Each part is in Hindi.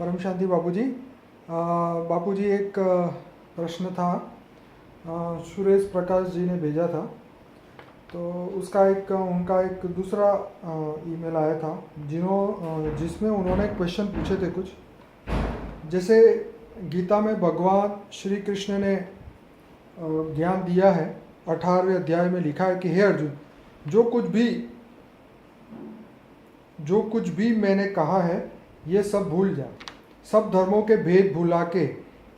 परम शांति बापूजी। बापूजी एक प्रश्न था, सुरेश प्रकाश जी ने भेजा था, तो उनका एक दूसरा ईमेल आया था जिसमें उन्होंने क्वेश्चन पूछे थे कुछ। जैसे गीता में भगवान श्री कृष्ण ने ज्ञान दिया है, 18वें अध्याय में लिखा है कि हे अर्जुन, जो कुछ भी मैंने कहा है ये सब भूल जा, सब धर्मों के भेद भुला के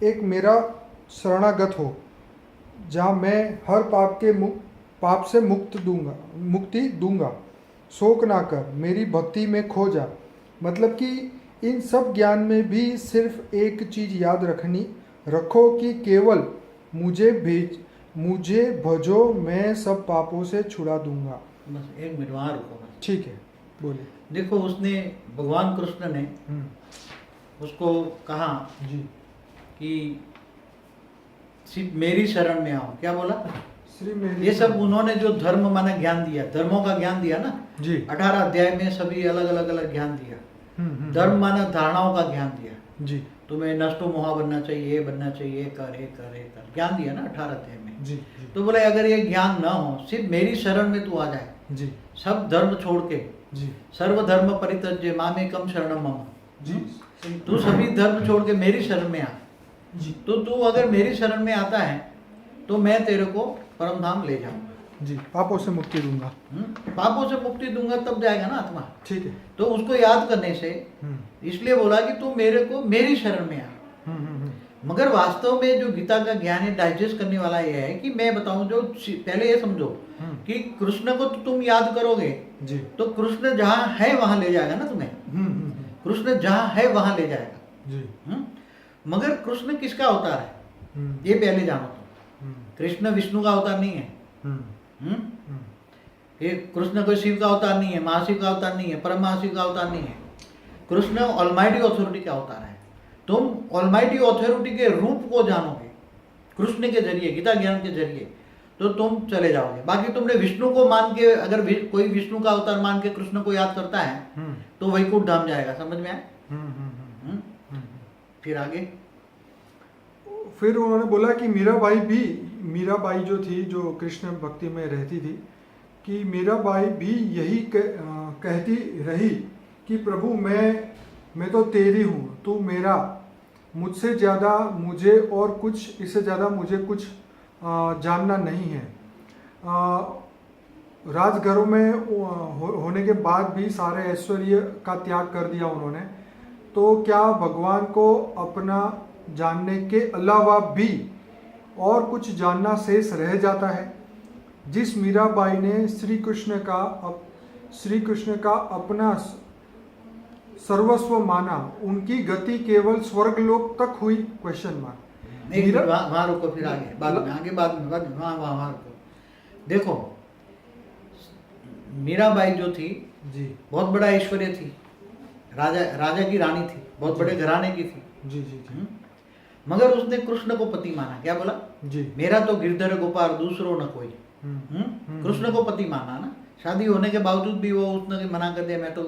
एक मेरा शरणागत हो, जहाँ मैं हर पाप से मुक्ति दूंगा। शोक ना कर, मेरी भक्ति में खो जा। मतलब कि इन सब ज्ञान में भी सिर्फ एक चीज़ याद रखो कि केवल मुझे भजो, मैं सब पापों से छुड़ा दूंगा। बस एक मिनट वहाँ रुको बस। ठीक है, बोलिए। देखो, उसने भगवान कृष्ण ने उसको कहा जी कि सिर्फ मेरी शरण में आओ। क्या बोला? श्री मेरी। ये सब उन्होंने जो धर्म माना ज्ञान दिया, धर्मों का ज्ञान दिया ना जी। 18 अध्याय में सभी अलग अलग ज्ञान दिया। धर्म माना धारणाओं का ज्ञान दिया। जी। तुम्हें नष्टो मोहा बनना चाहिए, ये बनना चाहिए, कर ज्ञान दिया ना 18 अध्याय में। जी। तो बोले अगर ये ज्ञान ना हो, सिर्फ मेरी शरण में तू आ जाए, जी। सब धर्म छोड़ के, जी। सर्वधर्म परित्यज्य मामेकम शरणम मम। जी। तू सभी धर्म छोड़ के मेरी शरण में आ। जी। तो तू अगर मेरी शरण में आता है तो मैं तेरे को परम धाम ले जाऊंगा। जी, पापों से मुक्ति दूंगा। पापों से मुक्ति दूंगा, तब जाएगा ना आत्मा। ठीक है। तो उसको याद करने से इसलिए बोला कि तू मेरे को मेरी शरण में आ। मगर वास्तव में जो गीता का ज्ञान है, डाइजेस्ट करने वाला यह है कि मैं बताऊं, जो पहले ये समझो कि कृष्ण को तो तुम याद करोगे जी, तो कृष्ण जहाँ है वहां ले जाएगा ना तुम्हें। कृष्ण जहाँ है वहां ले जाएगा जी। मगर कृष्ण किसका अवतार है ये पहले जानो। तो कृष्ण विष्णु का अवतार नहीं है। ये कृष्ण कोई शिव का अवतार नहीं है, महाशिव का अवतार नहीं है, परम महाशिव का अवतार नहीं है। कृष्ण ऑलमाइटी अथॉरिटी का अवतार है। तुम ऑलमाइटी अथॉरिटी के रूप को जानोगे कृष्ण के जरिए, गीता ज्ञान के जरिए, तो तुम चले जाओगे। बाकी तुमने विष्णु को मान के, अगर कोई विष्णु का अवतार मान के कृष्ण को याद करता है तो वैकुंठ धाम जाएगा। समझ में आया? फिर आगे फिर उन्होंने बोला कि मीराबाई जो थी, जो कृष्ण भक्ति में रहती थी, कि मीराबाई भी यही कहती रही कि प्रभु मैं तो तेरी हूँ, तू मेरा, मुझसे ज़्यादा मुझे और कुछ, इससे ज़्यादा मुझे कुछ जानना नहीं है। राजघरों में होने के बाद भी सारे ऐश्वर्य का त्याग कर दिया उन्होंने। तो क्या भगवान को अपना जानने के अलावा भी और कुछ जानना शेष रह जाता है? जिस मीराबाई ने श्री कृष्ण का अपना सर्वस्व माना, उनकी गति केवल स्वर्गलोक तक हुई? Question mark. वहां रुको, फिर आगे बाद में वहां रुको। देखो, मीराबाई जो थी जी, बहुत बड़ा ऐश्वर्य थी, राजा की रानी थी, बहुत बड़े घराने की थी। जी जी जी। मगर उसने कृष्ण को पति माना। क्या बोला? जी, मेरा मेरा तो गिरधर गोपाल, दूसरो न कोई। कृष्ण को पति माना ना। शादी होने के बावजूद भी वो उसने मना कर दिया। मैं तो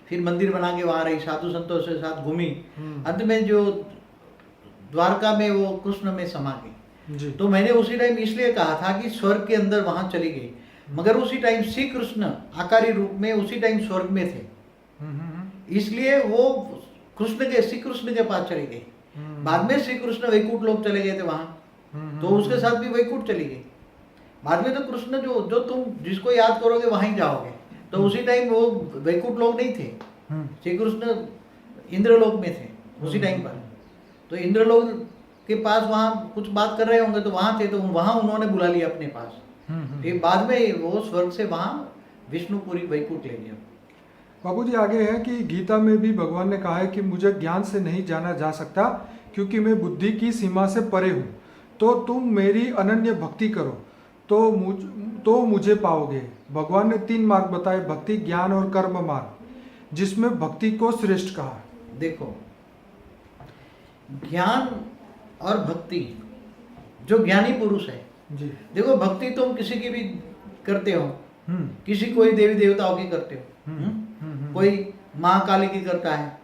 फिर मंदिर बना के वहां रही, साधु संतों से साथ घूमी, अंत में जो द्वारका में वो कृष्ण में समा गई। जी। तो मैंने उसी टाइम इसलिए कहा था कि स्वर्ग के अंदर वहां चली गई, मगर उसी टाइम श्री कृष्ण आकारी रूप में उसी टाइम स्वर्ग में थे, इसलिए वो श्री कृष्ण के पास चली गई। बाद में श्री कृष्ण वैकुंठ लोक चले गए थे वहां, तो उसके साथ भी वैकुंठ चली गई। बाद में तो कृष्ण जो तुम जिसको याद करोगे वहीं जाओगे। तो उसी टाइम वो वैकुंठ लोक नहीं थे, श्री कृष्ण इंद्रलोक में थे उसी टाइम पर। तो इंद्रलोक के पास वहां कुछ बात कर रहे होंगे, तो वहां थे, तो वहां उन्होंने बुला लिया अपने पास। फिर बाद में वो स्वर्ग से वहां विष्णुपुरी वैकुंठ ले गया। बाबूजी आगे है कि गीता में भी भगवान ने कहा है कि मुझे ज्ञान से नहीं जाना जा सकता, क्योंकि मैं बुद्धि की सीमा से परे हूँ। तो तुम मेरी अनन्य भक्ति करो तो मुझे पाओगे। भगवान ने 3 मार्ग बताए, भक्ति, ज्ञान और कर्म मार्ग, जिसमें भक्ति को श्रेष्ठ कहा। देखो, ज्ञान और भक्ति, जो ज्ञानी पुरुष है जी। देखो, भक्ति तुम किसी की भी करते हो, किसी कोई देवी देवताओं की करते हो, कोई माँ काली की करता है,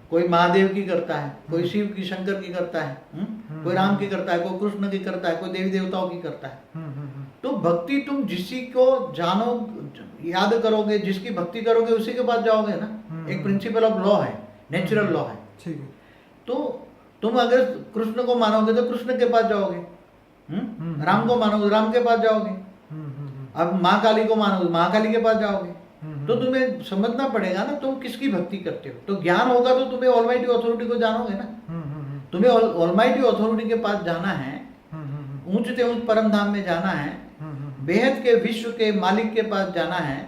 कोई महादेव की करता है, कोई शिव की, शंकर की करता है, कोई राम की करता है, कोई कृष्ण की करता है, कोई देवी देवताओं की करता है। तो भक्ति तुम जिसी को जानो, याद करोगे, जिसकी भक्ति करोगे उसी के पास जाओगे ना। एक प्रिंसिपल ऑफ लॉ है, नेचुरल लॉ है। ठीक है। तो तुम अगर कृष्ण को मानोगे तो कृष्ण के पास जाओगे, राम को मानोगे राम के पास जाओगे, अब माँ काली को मानोगे माँ काली के पास जाओगे। तो तुम्हें समझना पड़ेगा ना तुम किसकी भक्ति करते हो। तो ज्ञान होगा तो तुम्हें ऑलमाइटी अथॉरिटी को जानोगे ना। तुम्हें ऑलमाइटी अथॉरिटी के पास जाना है, ऊंचते ऊंच परम धाम में जाना है, बेहद के विश्व के मालिक के पास जाना है।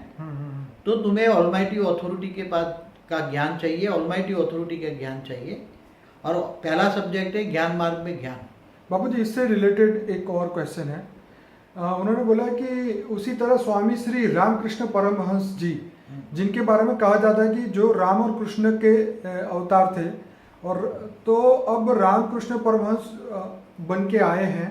तो तुम्हें ऑलमाइटी अथॉरिटी के पास का ज्ञान चाहिए, ऑलमाइटी अथॉरिटी का ज्ञान चाहिए। और पहला सब्जेक्ट है ज्ञान मार्ग में ज्ञान। बाबूजी, इससे रिलेटेड एक और क्वेश्चन है। उन्होंने बोला कि उसी तरह स्वामी श्री रामकृष्ण परमहंस जी, जिनके बारे में कहा जाता है कि जो राम और कृष्ण के अवतार थे, और तो अब रामकृष्ण परमहंस बन के आए हैं।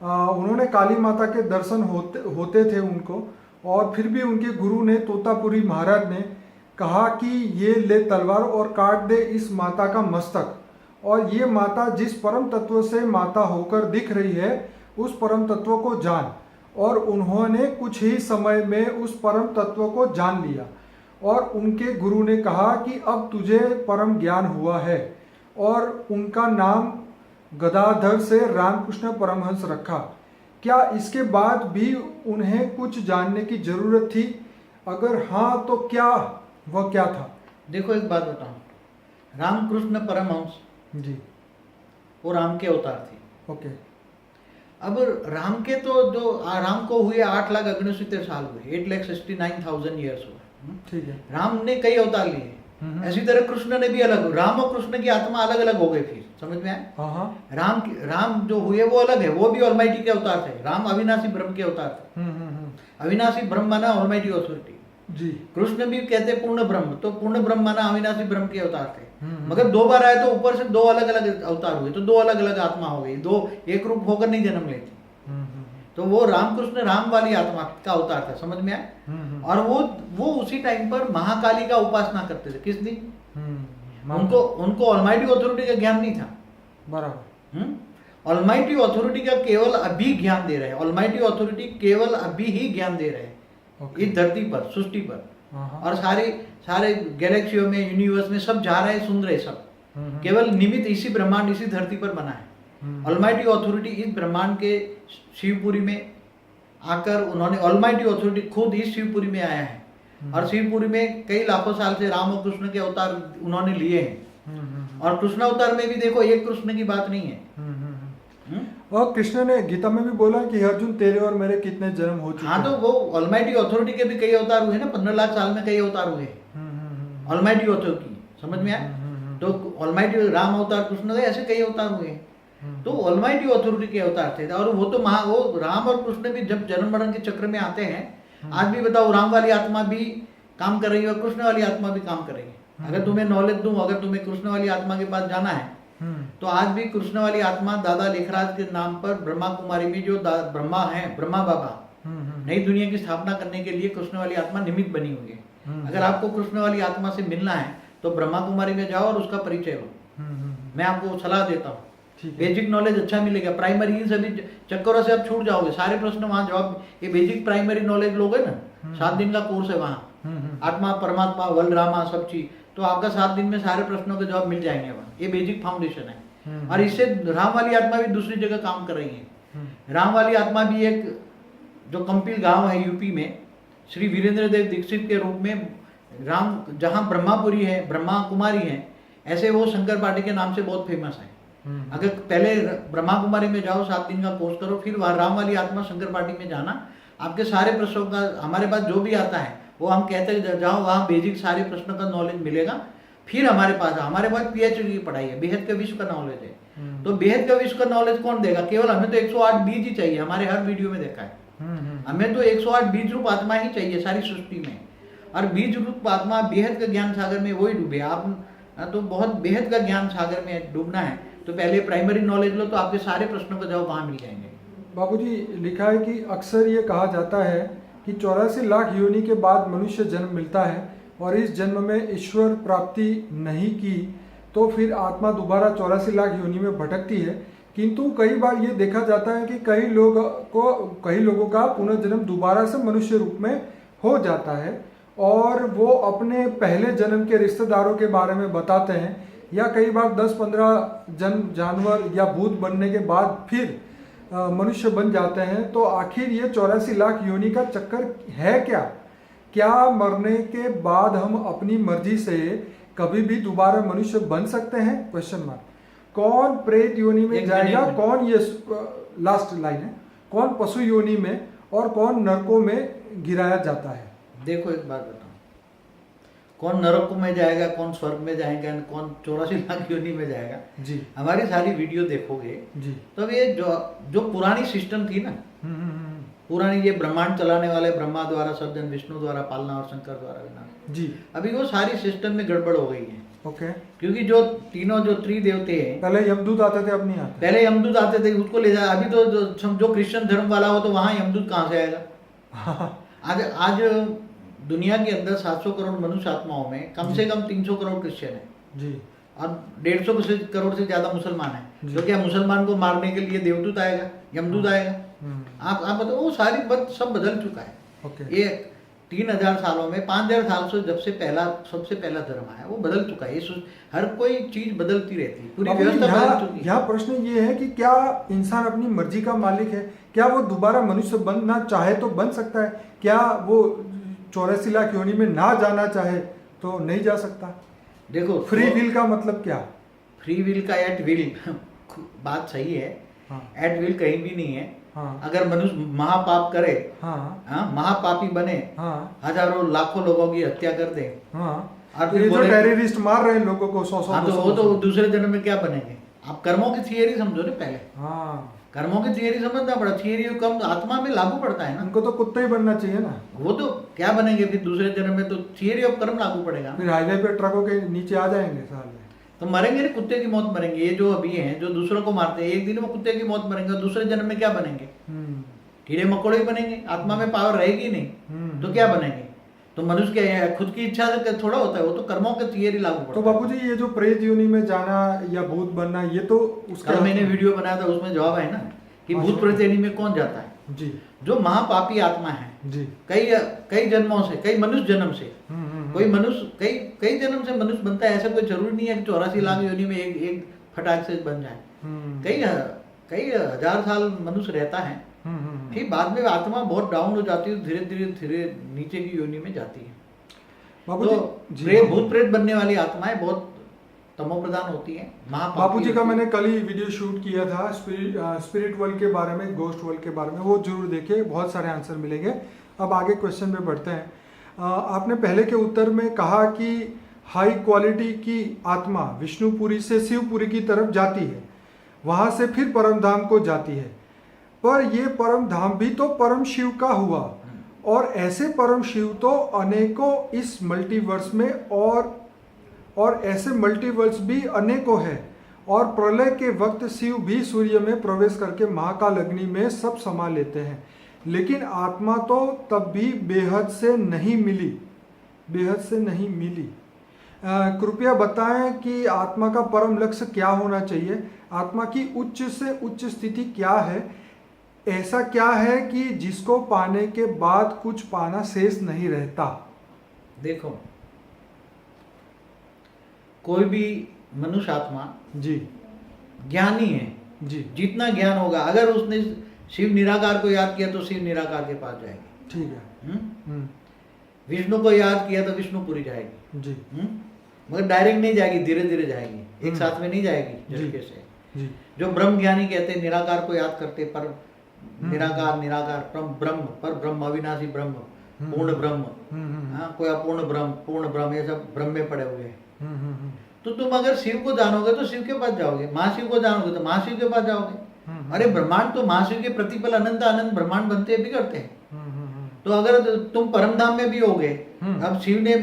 उन्होंने काली माता के दर्शन होते थे उनको, और फिर भी उनके गुरु ने, तोतापुरी महाराज ने कहा कि ये ले तलवार और काट दे इस माता का मस्तक, और ये माता जिस परम तत्व से माता होकर दिख रही है उस परम तत्व को जान। और उन्होंने कुछ ही समय में उस परम तत्व को जान लिया, और उनके गुरु ने कहा कि अब तुझे परम ज्ञान हुआ है, और उनका नाम गदाधर से रामकृष्ण परमहंस रखा। क्या इसके बाद भी उन्हें कुछ जानने की जरूरत थी? अगर हाँ तो क्या, वह क्या था? देखो एक बात बताऊं, रामकृष्ण परमहंस जी, वो राम के अवतार थे। ओके। अब राम के तो जो राम को हुए 8,69,000 साल हुए, 8,69,000 ईयर्स हुए। ठीक है। राम ने कई अवतार लिए, ऐसी तरह कृष्ण ने भी अलग, राम और कृष्ण की आत्मा अलग अलग हो गई। फिर समझ में आया? राम जो हुए वो अलग है, वो भी ऑलमाइटी के अवतार थे। राम अविनाशी ब्रह्म के अवतार थे। अविनाशी ब्रह्म माना ऑलमाइटी अथॉरिटी जी। कृष्ण भी कहते पूर्ण ब्रह्म, तो पूर्ण ब्रह्म माना अविनाशी ब्रह्म के अवतार थे। मगर दो बार आए तो ऊपर से दो अलग अलग अवतार हुए, तो दो अलग अलग आत्मा हो गई, दो एक रूप होकर नहीं जन्म लेती। तो वो रामकृष्ण राम वाली आत्मा का अवतार था। समझ में आया? और वो उसी टाइम पर महाकाली का उपासना करते थे। किस दिन? उनको ऑलमाइटी अथॉरिटी का ज्ञान नहीं था। बराबर। ऑलमाइटी अथॉरिटी का केवल अभी ज्ञान दे रहे हैं। ऑलमाइटी अथॉरिटी केवल अभी ही ज्ञान दे रहे हैं इस धरती पर, सृष्टि पर। और सारे गैलेक्सियों में, यूनिवर्स में सब जा रहे हैं, सुन रहे सब। केवल निमित्त इसी ब्रह्मांड, इसी धरती पर बना है। ऑलमाइटी अथॉरिटी इस ब्रह्मांड के शिवपुरी में आकर, उन्होंने ऑलमाइटी अथॉरिटी खुद इस शिवपुरी में आया है। और शिवपुरी में कई लाखों साल से राम और कृष्ण के अवतार उन्होंने लिए हैं। और कृष्ण अवतार में भी देखो, एक कृष्ण की बात नहीं है। और कृष्ण ने गीता में भी बोला कि अर्जुन तेरे और मेरे कितने जन्म हो चुके हैं। हाँ, तो वो ऑलमाइटी अथॉरिटी के भी कई अवतार हुए ना, 15 लाख साल में कई अवतार हुए ऑलमाइटी अथॉरिटी। समझ में आया? तो ऑलमाइटी राम अवतार, कृष्ण के ऐसे कई अवतार हुए। तो ऑलमाइटी अथॉरिटी के अवतार थे। और वो तो वो राम और कृष्ण भी जब जन्म मरण के चक्र में आते हैं, आज भी बताओ, राम वाली आत्मा भी काम कर रही है और कृष्ण वाली आत्मा भी काम कर रही है। अगर तुम्हें नॉलेज दूं, अगर तुम्हें कृष्ण वाली आत्मा के पास जाना है तो आज भी कृष्ण वाली आत्मा दादा लेखराज के नाम पर ब्रह्मा कुमारी में जो ब्रह्मा है, ब्रह्मा बाबा, नई दुनिया की स्थापना करने के लिए कृष्ण वाली आत्मा निमित्त बनी हुई है। अगर आपको कृष्ण वाली आत्मा से मिलना है तो ब्रह्मा कुमारी में जाओ और उसका परिचय लो। मैं आपको सलाह देता हूँ। बेसिक नॉलेज अच्छा मिलेगा। प्राइमरी इन सभी चक्करों से आप छूट जाओगे। सारे प्रश्न वहां जवाब, ये बेसिक प्राइमरी नॉलेज लोगे ना, 7 दिन का कोर्स है वहाँ, आत्मा परमात्मा बलरामा सब चीज, तो आपका 7 दिन में सारे प्रश्नों के जवाब मिल जाएंगे वहाँ। ये बेसिक फाउंडेशन है। और इससे राम वाली आत्मा भी दूसरी जगह काम कर रही है। राम वाली आत्मा भी एक जो कंपिल गांव है यूपी में, श्री वीरेंद्र देव दीक्षित के रूप में राम, जहाँ ब्रह्मापुरी है, ब्रह्मा कुमारी है, ऐसे वो शंकर पार्टी के नाम से बहुत फेमस है। अगर पहले ब्रह्मा कुमारी में जाओ, 7 दिन का कोर्स करो, फिर वहाँ राम वाली आत्मा शंकर पार्टी में जाना, आपके सारे प्रश्नों का, हमारे पास जो भी आता है वो हम कहते हैं जाओ वहाँ बेसिक सारे प्रश्नों का नॉलेज मिलेगा। फिर हमारे पास हमारे पास पीएचडी की पढ़ाई है, बेहद का विश्व का नॉलेज है। तो बेहद का विश्व का नॉलेज कौन देगा? केवल हमें तो 108 बीज ही चाहिए। हमारे हर वीडियो में देखा है, हमें तो 108 बीज रूप आत्मा ही चाहिए सारी सृष्टि में। और बीज रूप आत्मा बेहद का ज्ञान सागर में वही डूबे। आप तो बहुत बेहद का ज्ञान सागर में डूबना है तो पहले प्राइमरी नॉलेज लो, तो आपके सारे प्रश्नों का जवाब वहाँ मिल जाएंगे। बाबूजी, लिखा है कि अक्सर ये कहा जाता है कि 84 लाख योनि के बाद मनुष्य जन्म मिलता है और इस जन्म में ईश्वर प्राप्ति नहीं की तो फिर आत्मा दोबारा 84 लाख योनि में भटकती है। किंतु कई बार ये देखा जाता है कि कई लोगों का पुनर्जन्म दोबारा से मनुष्य रूप में हो जाता है और वो अपने पहले जन्म के रिश्तेदारों के बारे में बताते हैं, या कई बार 10-15 जानवर या भूत बनने के बाद फिर मनुष्य बन जाते हैं। तो आखिर ये 84 लाख योनि का चक्कर है क्या? क्या मरने के बाद हम अपनी मर्जी से कभी भी दोबारा मनुष्य बन सकते हैं? Question mark. कौन प्रेत योनि में जाएगा, कौन, ये लास्ट लाइन है, कौन पशु योनि में और कौन नरकों में गिराया जाता है? देखो एक बात बताऊं, कौन नरक में जाएगा, कौन स्वर्ग में जाएगा, कौन 84 लाख योनि में जाएगा जी, हमारी सारी वीडियो देखोगे जी, तो ये जो पुरानी सिस्टम थी ना, पुरानी ये ब्रह्मांड चलाने वाले ब्रह्मा द्वारा सर्जन, विष्णु द्वारा पालना और शंकर द्वारा विनाश जी, अभी वो सारी सिस्टम में गड़बड़ हो गई है। ओके। क्योंकि जो तीनों जो त्रिदेवते हैं, पहले यमदूत आते थे, अब नहीं आते। पहले यमदूत आते थे, उसको ले जाए। अभी तो जो क्रिश्चियन धर्म वाला हो तो वहां यमदूत कहाँ से आएगा? आज दुनिया के अंदर 700 करोड़ मनुष्य आत्माओं में कम से कम 300 करोड़ क्रिश्चियन है जी, और 150 करोड़ से ज्यादा मुसलमान है। तो क्या मुसलमान को मारने के लिए देवदूत आएगा, यमदूत आएगा? आप बताओ, वो सारी बात सब बदल चुका है। ओके। ये 3000 सालों में, 5000 साल से जब से सबसे पहला धर्म आया वो बदल चुका है। हर कोई चीज बदलती रहती है, पूरी व्यवस्था बदल चुकी है। यहाँ प्रश्न ये है कि क्या इंसान अपनी मर्जी का मालिक है? क्या वो दोबारा मनुष्य बनना चाहे तो बन सकता है? क्या वो 84 लाख योनि में ना जाना चाहे तो नहीं जा सकता? देखो, फ्री विल का मतलब क्या? फ्री विल का एट विल बात सही है। एट विल कहीं भी नहीं है। अगर मनुष्य महापाप करे, महापापी बने, हजारों लाखों लोगों की हत्या कर दे, और ये जो टेररिस्ट मार रहे हैं लोगों को 100-100, तो वो तो दूसरे जन्म में क्या बनेंगे? आप कर्मों की थियरी समझो ना पहले। कर्मों की थियरी समझना पड़ा। थियरी कम आत्मा में लागू पड़ता है ना। उनको तो कुत्ते ही बनना चाहिए ना। वो तो क्या बनेंगे फिर दूसरे जन्म में? तो थियरी ऑफ कर्म लागू पड़ेगा। फिर हाईवे पे ट्रकों के नीचे आ जाएंगे साले, तो मरेंगे नहीं, कुत्ते की मौत मरेंगे। ये जो अभी हैं, जो दूसरों को मारते हैं, एक दिन वो कुत्ते की मौत मरेंगे। दूसरे जन्म में क्या बनेंगे? कीड़े मकोड़े ही बनेंगे। आत्मा में पावर रहेगी नहीं, तो क्या बनेंगे? तो मनुष्य के खुद की इच्छा से थोड़ा होता है, वो तो कर्मों के थियरी लागू पड़ता है। तो बापूजी, ये जो प्रेत योनि में जाना या भूत बनना, ये तो उसका कल मैंने वीडियो बनाया था, उसमें जवाब है ना कि भूत प्रेत योनि में कौन जाता है? जी, जो महापापी आत्मा है जी, कई जन्मों से, कई मनुष्य जन्म से, कोई मनुष्य कई जन्म से मनुष्य बनता है। ऐसा कोई जरूरी नहीं है कि 84 लाख योनि में एक फटाक से बन जाए। कई हजार साल मनुष्य रहता है, फिर बाद में आत्मा बहुत डाउन हो जाती है, धीरे धीरे नीचे की योनि में जाती है। तो भूत प्रेत बनने वाली आत्माएं बहुत तमोप्रधान होती है। बापू जी का मैंने कल ही वीडियो शूट किया था स्पिरिट वर्ल्ड के बारे में, गोस्ट वर्ल्ड के बारे में, वो जरूर देखिए, बहुत सारे आंसर मिलेंगे। अब आगे क्वेश्चन पे बढ़ते हैं। आपने पहले के उत्तर में कहा कि हाई क्वालिटी की आत्मा विष्णुपुरी से शिवपुरी की तरफ जाती है, वहाँ से फिर परम धाम को जाती है, पर ये परम धाम भी तो परम शिव का हुआ, और ऐसे परम शिव तो अनेकों इस मल्टीवर्स में, और ऐसे मल्टीवर्स भी अनेकों हैं, और प्रलय के वक्त शिव भी सूर्य में प्रवेश करके महाकाल अग्नि में सब समा लेते हैं, लेकिन आत्मा तो तब भी बेहद से नहीं मिली। कृपया बताएं कि आत्मा का परम लक्ष्य क्या होना चाहिए? आत्मा की उच्च से उच्च स्थिति क्या है? ऐसा क्या है कि जिसको पाने के बाद कुछ पाना शेष नहीं रहता? देखो, कोई भी मनुष्य आत्मा जी ज्ञानी है जी, जितना ज्ञान होगा, अगर उसने शिव निराकार को याद किया तो शिव निराकार के पास जाएगी। ठीक है। विष्णु को याद किया तो विष्णुपुरी जाएगी जी, मगर डायरेक्ट नहीं जाएगी, धीरे धीरे जाएगी, एक साथ में नहीं जाएगी झटके से। जी, जो ब्रह्म ज्ञानी कहते हैं, निराकार को याद करते, पर निराकार ब्रह्म, पर ब्रह्म, अविनाशी ब्रह्म, पूर्ण ब्रह्म, कोई अपूर्ण ब्रह्म, पूर्ण ब्रह्म, ये सब ब्रह्म में पड़े हुए हैं। तो तुम अगर शिव को जानोगे तो शिव के पास जाओगे, महाशिव को जानोगे तो महाशिव के पास जाओगे। अरे ब्रह्मांड तो महाशिव के प्रतिपल अनंत अनंत ब्रह्मांड बनते हैं, बिगड़ते हैं। तो अगर तुम परम धाम में भी होगे, अब शिव ने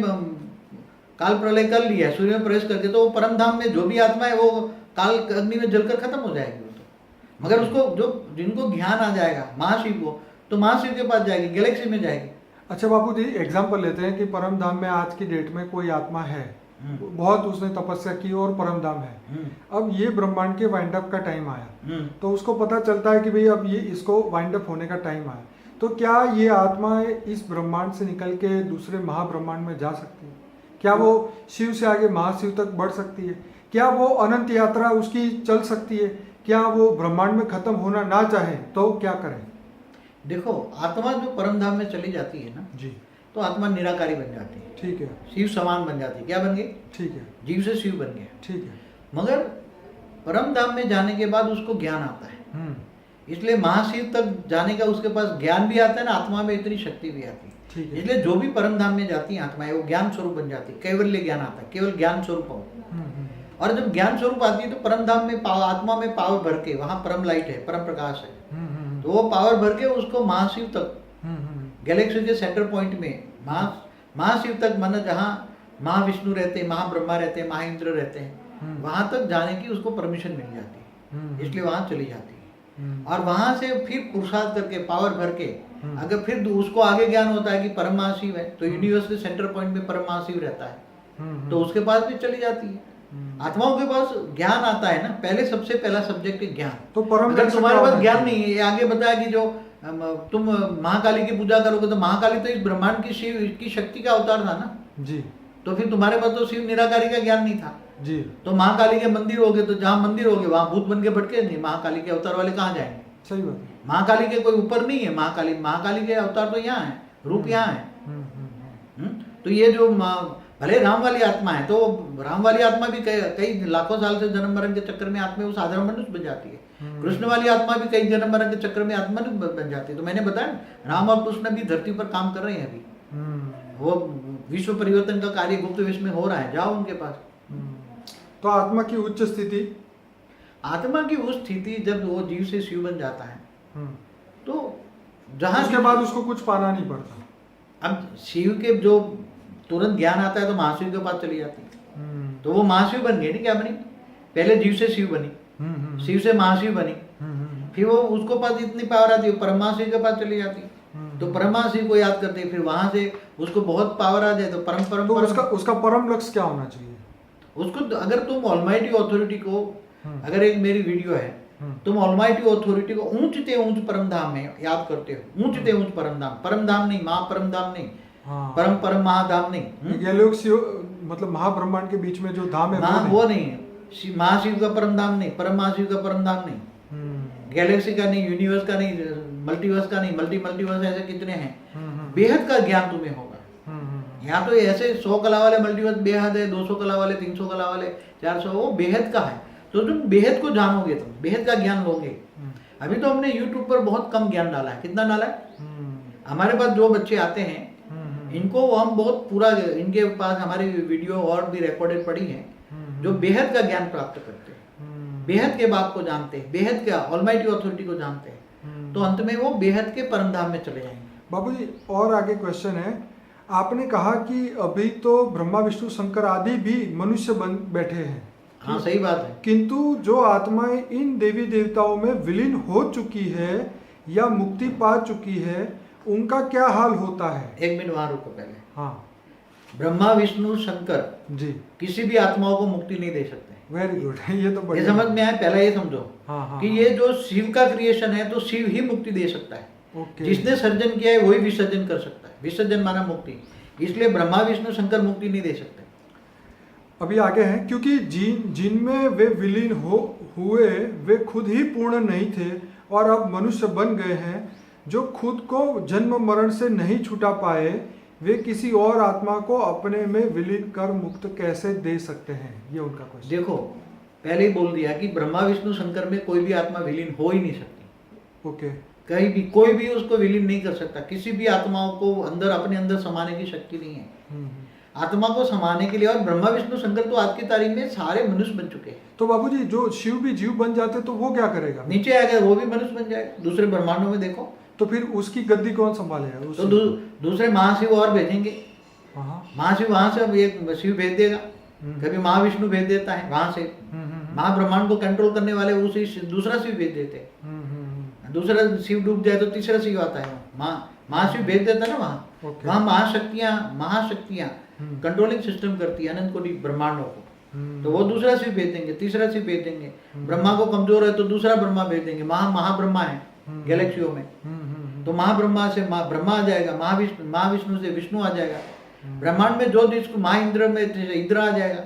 काल प्रलय कर लिया, सूर्य में प्रवेश करके, तो वो परम धाम में जो भी आत्मा है वो काल अग्नि में जलकर खत्म हो जाएगी। वो तो मगर उसको जिनको ज्ञान आ जाएगा महाशिव को, तो महाशिव के पास जाएगी, गैलेक्सी में जाएगी। अच्छा बापू जी, एग्जाम्पल लेते हैं कि परम धाम में आज की डेट में कोई आत्मा है, बहुत उसने तपस्या की और परम धाम है। अब ये ब्रह्मांड के वाइंड अप का टाइम आया, तो उसको पता चलता है कि भाई अब ये इसको वाइंड अप होने का टाइम आया, तो क्या ये आत्मा इस ब्रह्मांड से निकल के दूसरे महाब्रह्मांड में जा सकती है? क्या वो शिव से आगे महाशिव तक बढ़ सकती है? क्या वो अनंत यात्रा उसकी चल सकती है? क्या वो ब्रह्मांड में खत्म होना ना चाहे तो क्या करें? देखो, आत्मा जो परम धाम में चली जाती है ना जी, तो आत्मा निराकारी बन जाती है, ठीक है, शिव समान बन जाती है। क्या बन गई? ठीक है, जीव से शिव बन गया। ठीक है। मगर परम धाम में जाने के बाद उसको ज्ञान आता है, इसलिए महाशिव तक जाने का उसके पास ज्ञान भी आता है ना, आत्मा में इतनी शक्ति भी आती है। ठीक है। इसलिए जो भी परम धाम में जाती है आत्माएं, वो ज्ञान स्वरूप बन जाती है, कैवल्य ज्ञान आता है, केवल ज्ञान स्वरूप हो। और जब ज्ञान स्वरूप आती है तो परम धाम में आत्मा में पावर भर के, वहां परम लाइट है, परम प्रकाश है, तो वो पावर भर के उसको महाशिव तक, गैलेक्सी के सेंटर पॉइंट में महाशिव तक, माना जहाँ महाविष्णु रहते हैं, महाब्रह्मा रहते हैं, महाइंद्र रहते हैं, वहां तक जाने की उसको परमिशन मिल जाती है, इसलिए वहां चली जाती है। और वहां से फिर पुरुषार्थ करके, पावर भर के, अगर फिर उसको आगे ज्ञान होता है कि परम महाशिव है, तो यूनिवर्स के सेंटर पॉइंट में परम महाशिव रहता है, तो उसके पास भी चली जाती है। आत्माओं के पास ज्ञान आता है ना, पहले सबसे पहला सब्जेक्ट है ज्ञान। तो परम अगर तुम्हारे पास ज्ञान नहीं है, ये आगे बताया कि जो तुम महाकाली की पूजा करोगे, तो महाकाली तो इस ब्रह्मांड की शिव की शक्ति का अवतार था ना जी, तो फिर तुम्हारे पास तो शिव निराकारी का ज्ञान नहीं था जी, तो महाकाली के मंदिर होगे, तो जहाँ मंदिर होगे वहां भूत बन के भटके नहीं, महाकाली के अवतार वाले कहाँ जाएंगे? सही बात है। महाकाली के कोई ऊपर नहीं है, महाकाली के अवतार तो यहाँ है, रूप यहाँ है। तो ये जो भले राम वाली आत्मा है, तो राम वाली आत्मा भी कई लाखों साल से जन्म मरण के चक्कर में आत्मा वो साधारण मनुष्य बन जाती है। कृष्ण वाली आत्मा भी कई जन्म मरण के चक्कर में आत्मा बन जाती है। तो मैंने बताया राम और कृष्ण भी धरती पर काम कर रहे हैं अभी, वो विश्व परिवर्तन का कार्य गुप्त विश्व में हो रहा है, जाओ उनके पास। तो आत्मा की उच्च स्थिति, आत्मा की उस स्थिति जब वो जीव से शिव बन जाता है, तो जहां उसके बाद उसको कुछ पाना नहीं पड़ता। अब शिव के जो तुरंत ज्ञान आता है तो महाशिव के पास चली जाती है, तो वो महाशिव बन गई। क्या बनी? पहले जीव से शिव बनी, शिव से महाशिव बनी, फिर वो उसको पास इतनी पावर आती है, परमाशिव के पास चली जाती है, तो परमाशिव को याद करते हैं, फिर वहां से उसको बहुत पावर आ जाए तो परम उसका परम लक्ष्य क्या होना चाहिए? उसको अगर तुम ऑलमाइटी अथॉरिटी को, अगर एक मेरी वीडियो है, तुम ऑलमाइटी अथॉरिटी को ऊंचते ऊंच परम धाम में याद करते हो, ऊंचते ऊंच परम धाम नहीं, महापरम धाम नहीं, परम महाधाम नहीं, गैलेक्सी मतलब महाब्रह्मांड के बीच में जो धाम है वो नहीं, महाशिव का परम धाम नहीं, परम महाशिव का परम धाम नहीं, गैलेक्सी का नहीं, यूनिवर्स का नहीं, मल्टीवर्स का नहीं, मल्टीवर्स ऐसे कितने हैं। बेहद का ज्ञान तुम्हें होगा। यहाँ तो ऐसे 100 कला वाले मल्टीवर्स बेहद है, 200 कला वाले, 300 कला वाले, 400, वो बेहद का है। तो तुम बेहद को जानोगे, तुम बेहद का ज्ञान लोगे। अभी तो हमने YouTube पर बहुत कम ज्ञान डाला है। कितना डाला है? हमारे पास जो बच्चे आते हैं इनको हम बहुत पूरा, इनके पास हमारी वीडियो और भी रिकॉर्डेड पड़ी है, जो बेहद का ज्ञान प्राप्त करते हैं, बेहद के बाप को जानते हैं, बेहद का ऑलमाइटी अथॉरिटी को जानते हैं, तो अंत में वो बेहद के परम धाम में चले जाएंगे। बाबूजी और आगे क्वेश्चन है, आपने कहा कि अभी तो ब्रह्मा विष्णु शंकर आदि भी मनुष्य बन बैठे हैं। हाँ, सही बात है। किंतु जो आत्माएं इन देवी देवताओं में विलीन हो चुकी है या मुक्ति पा चुकी है, उनका क्या हाल होता है? एक मिनट वहां रुको पहले। हाँ, ब्रह्मा विष्णु शंकर जी किसी भी आत्माओं को मुक्ति नहीं दे सकते। वेरी गुड, ये तो बढ़िया, ये समझ में आया? पहला ये समझो कि ये जो शिव का क्रिएशन है, तो शिव ही मुक्ति दे सकता है। जिसने सर्जन किया है वही विसर्जन कर सकता है। विसर्जन माना मुक्ति, इसलिए ब्रह्मा विष्णु शंकर मुक्ति नहीं दे सकते। अभी आगे हैं, क्योंकि जिनमें वे विलीन हुए वे खुद ही पूर्ण नहीं थे और अब मनुष्य बन गए हैं, जो खुद को जन्म मरण से नहीं छुटा पाए, वे किसी और आत्मा को अपने में विलीन कर मुक्त कैसे दे सकते हैं? ये उनका क्वेश्चन। देखो, पहले ही बोल दिया कि ब्रह्मा विष्णु शंकर में कोई भी आत्मा विलीन हो ही नहीं सकती। ओके, कहीं भी कोई भी उसको विलीन नहीं कर सकता। किसी भी आत्माओं को अंदर अपने अंदर समाने की शक्ति नहीं है। आत्मा को समाने के लिए, और ब्रह्मा विष्णु शंकर तो आज की तारीख में सारे मनुष्य बन चुके हैं। तो बाबूजी जो शिव भी जीव बन जाते तो वो क्या करेगा? नीचे आएगा, वो भी मनुष्य बन जाएगा। दूसरे ब्रह्मांडों में देखो, तो फिर उसकी गद्दी कौन संभालेगा? तो दूसरे महाशिव और भेजेंगे। महाशिव वहां से एक शिव भेज देगा, कभी महाविष्णु भेज देता है वहां से। महाब्रह्मांड को कंट्रोल करने वाले उसी दूसरा शिव भेज देते हैं। दूसरा शिव डूब जाए तो तीसरा शिव आता है, महाशिव भेज देता है ना वहाँ। वहाँ महाशक्तियाँ कंट्रोलिंग सिस्टम करती है अनंत कोटि ब्रह्मांडों को। तो वो दूसरा शिव भेज देंगे, तीसरा शिव भेज देंगे। ब्रह्मा को कमजोर है तो दूसरा ब्रह्मा भेज देंगे। महाब्रह्मा है गैलेक्सियों में, तो महाब्रह्मा से ब्रह्मा आ जाएगा, महाविष्णु से विष्णु आ जाएगा। ब्रह्मांड में जो जिसको महाइंद्र में इंद्र आ जाएगा।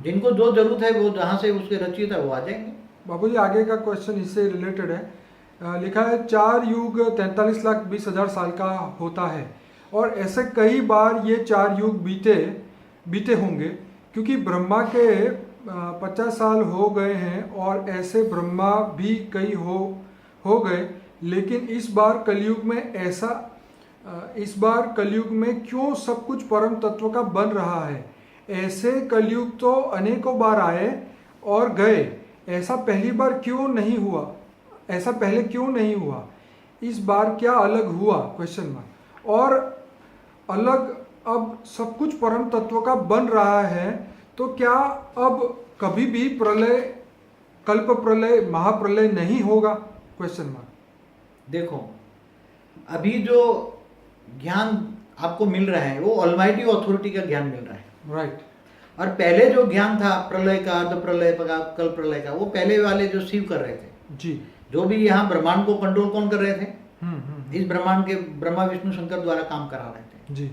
जिनको जो जरूरत है वो जहाँ से उसके रचित है वो आ जाएंगे। बाबूजी आगे का क्वेश्चन इससे रिलेटेड है। लिखा है 4 युग 43,20,000 साल का होता है और ऐसे कई बार ये 4 युग बीते होंगे, क्योंकि ब्रह्मा के 50 साल हो गए हैं और ऐसे ब्रह्मा भी कई हो गए। लेकिन इस बार कलयुग में क्यों सब कुछ परम तत्व का बन रहा है? ऐसे कलयुग तो अनेकों बार आए और गए, ऐसा पहली बार क्यों नहीं हुआ? ऐसा पहले क्यों नहीं हुआ? इस बार क्या अलग हुआ? Question mark. और अलग अब सब कुछ परम तत्व का बन रहा है, तो क्या अब कभी भी प्रलय, कल्प प्रलय, महाप्रलय नहीं होगा? Question mark. देखो, अभी जो ज्ञान आपको मिल रहा है वो ऑलमाइटी अथॉरिटी का ज्ञान मिल रहा है, राइट। और पहले जो ज्ञान था प्रलय का, अर्ध प्रलय का, कल प्रलय का, वो पहले वाले जो शिव कर रहे थे जी। जो भी यहाँ ब्रह्मांड को कंट्रोल कौन कर रहे थे? इस ब्रह्मांड के ब्रह्मा विष्णु शंकर द्वारा काम करा रहे थे जी।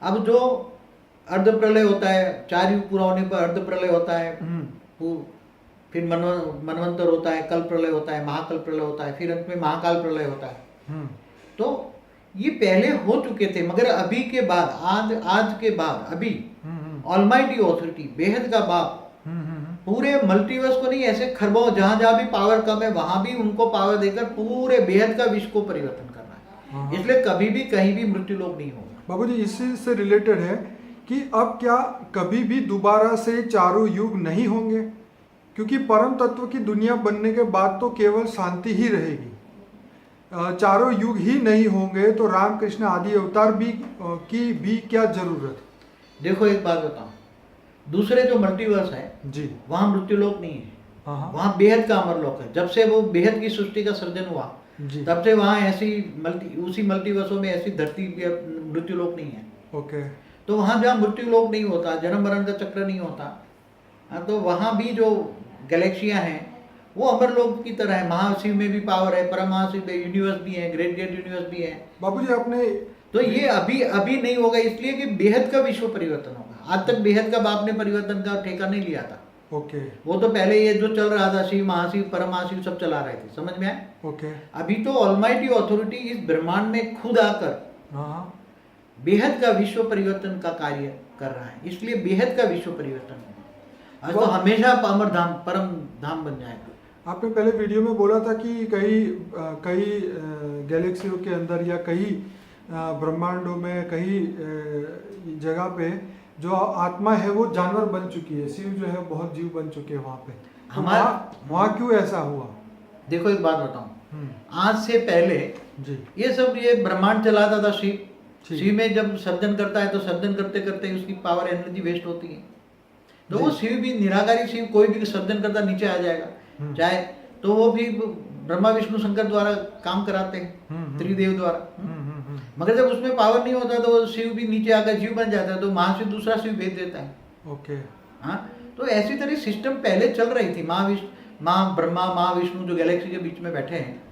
अब जो अर्ध प्रलय होता है, 4 युग पूरा होने पर अर्ध प्रलय होता है, फिर मनवंतर होता है, कल प्रलय होता है, महाकल प्रलय होता है, फिर अंत में महाकाल प्रलय होता है। तो ये पहले हो चुके थे, मगर अभी के बाद, आज के बाद अभी ऑलमाइटी ऑथोरिटी, बेहद का बाप, पूरे मल्टीवर्स को नहीं, ऐसे खरबों जहां जहां भी पावर कम है वहां भी उनको पावर देकर पूरे बेहद का विश्व को परिवर्तन करना है। इसलिए कभी भी कहीं भी मृत्यु लोक नहीं होगा। बाबूजी इसी से रिलेटेड है कि अब क्या कभी भी दोबारा से 4 युग नहीं होंगे? क्योंकि परम तत्व की दुनिया बनने के बाद तो केवल शांति ही रहेगी, 4 युग ही नहीं होंगे, तो रामकृष्ण आदि अवतार की भी क्या जरूरत? देखो एक बात बताऊं, दूसरे जो मल्टीवर्स है जी, वहां मृत्यु लोक नहीं है, हाँ, वहां बेहद का अमर लोक है। जब से वो बेहद की सृष्टि का सर्जन हुआ तब से वहां ऐसी उसी मल्टीवर्सों में ऐसी धरती मृत्यु लोक नहीं है। ओके। तो वहां जहाँ मृत्यु लोक नहीं होता, जन्म मरण का चक्र नहीं होता, तो वहां भी जो गैलेक्सियां हैं वो अमर लोक की तरह है। महाशिव में भी पावर है, परम महाशिव में यूनिवर्स भी है, ग्रेट यूनिवर्स भी है। बाबूजी आपने तो ये अभी नहीं होगा, इसलिए कि बेहद का विश्व परिवर्तन होगा। आज तक बेहद का बाप ने परिवर्तन का ठेका नहीं लिया था। ओके। वो तो पहले ये जो चल रहा था, शिव महाशिव परम महाशिव सब चला रहे थे, समझ में आए? ओके। अभी तो ऑलमाइटी अथॉरिटी इस ब्रह्मांड में खुद आकर बेहद का विश्व परिवर्तन का कार्य कर रहा है, इसलिए बेहद का विश्व परिवर्तन होगा। आज तो हमेशा अमर धाम, परम धाम बन जाएगा। आपने पहले वीडियो में बोला था कि कई गैलेक्सियों के अंदर या कई ब्रह्मांडों में कई जगह पे जो आत्मा है वो जानवर बन चुकी है, शिव जो है बहुत जीव बन चुके हैं वहाँ पे। तो वहाँ क्यों ऐसा हुआ? देखो एक बात बताऊं, आज से पहले जी ये ब्रह्मांड चलाता था शिव में जब सर्जन करता है तो सर्जन करते करते उसकी पावर एनर्जी वेस्ट होती है। तो वो शिव भी निराकारी शिव कोई भी सर्जन करता नीचे आ जाएगा, चाहे तो वो भी ब्रह्मा विष्णु शंकर द्वारा काम कराते हैं, त्रिदेव द्वारा। मगर जब उसमें पावर नहीं होता तो शिव भी नीचे आकर जीव बन जाता है, तो महाशिव दूसरा शिव भेज देता है। ओके। हाँ, तो ऐसी तरह सिस्टम पहले चल रही थी। ब्रह्मा महाविष्णु जो गैलेक्सी के बीच में बैठे हैं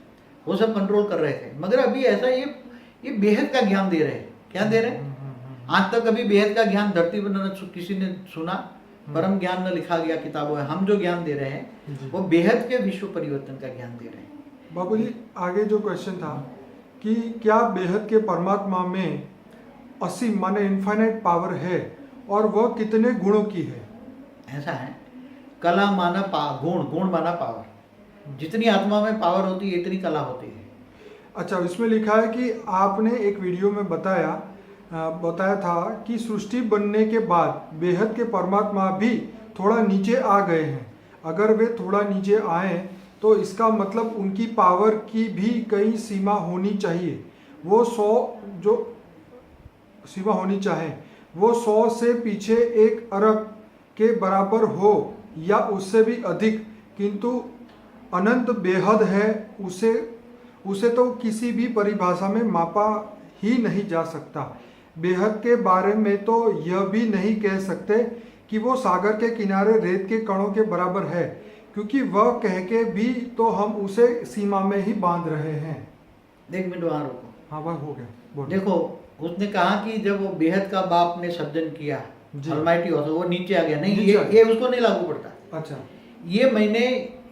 वो सब कंट्रोल कर रहे थे। मगर अभी ऐसा ये बेहद का ज्ञान दे रहे हैं। क्या दे रहे हैं? आज तक कभी बेहद का ज्ञान धरती पर न किसी ने सुना, परम ज्ञान न लिखा गया किताबों में। हम जो ज्ञान दे रहे हैं वो बेहद के विश्व परिवर्तन का ज्ञान दे रहे हैं। बाबूजी आगे जो क्वेश्चन था कि क्या बेहद के परमात्मा में असीम माने इनफाइनाइट पावर है और वह कितने गुणों की है? ऐसा है, कला माना गुण माना पावर। जितनी आत्मा में पावर होती है इतनी कला होती है। अच्छा, इसमें लिखा है कि आपने एक वीडियो में बताया था कि सृष्टि बनने के बाद बेहद के परमात्मा भी थोड़ा नीचे आ गए हैं। अगर वे थोड़ा नीचे आए तो इसका मतलब उनकी पावर की भी कई सीमा होनी चाहिए। वो 100 से पीछे 1 अरब के बराबर हो या उससे भी अधिक, किंतु अनंत बेहद है, उसे तो किसी भी परिभाषा में मापा ही नहीं जा सकता। बेहद के बारे में तो यह भी नहीं कह सकते कि वो सागर के किनारे रेत के कणों के बराबर है, क्योंकि वह कह के भी तो हम उसे सीमा में ही बांध रहे हैं। एक मिनट वहां रुको। हाँ वह हो गया, बोलो। देखो, उसने कहा कि जब वो बेहद का बाप ने सर्जन किया, जी। ऑलमाइटी ऑथर, वो नीचे आ गया। नहीं, नीचे आ गया। ये उसको नहीं लागू पड़ता। अच्छा, ये मैंने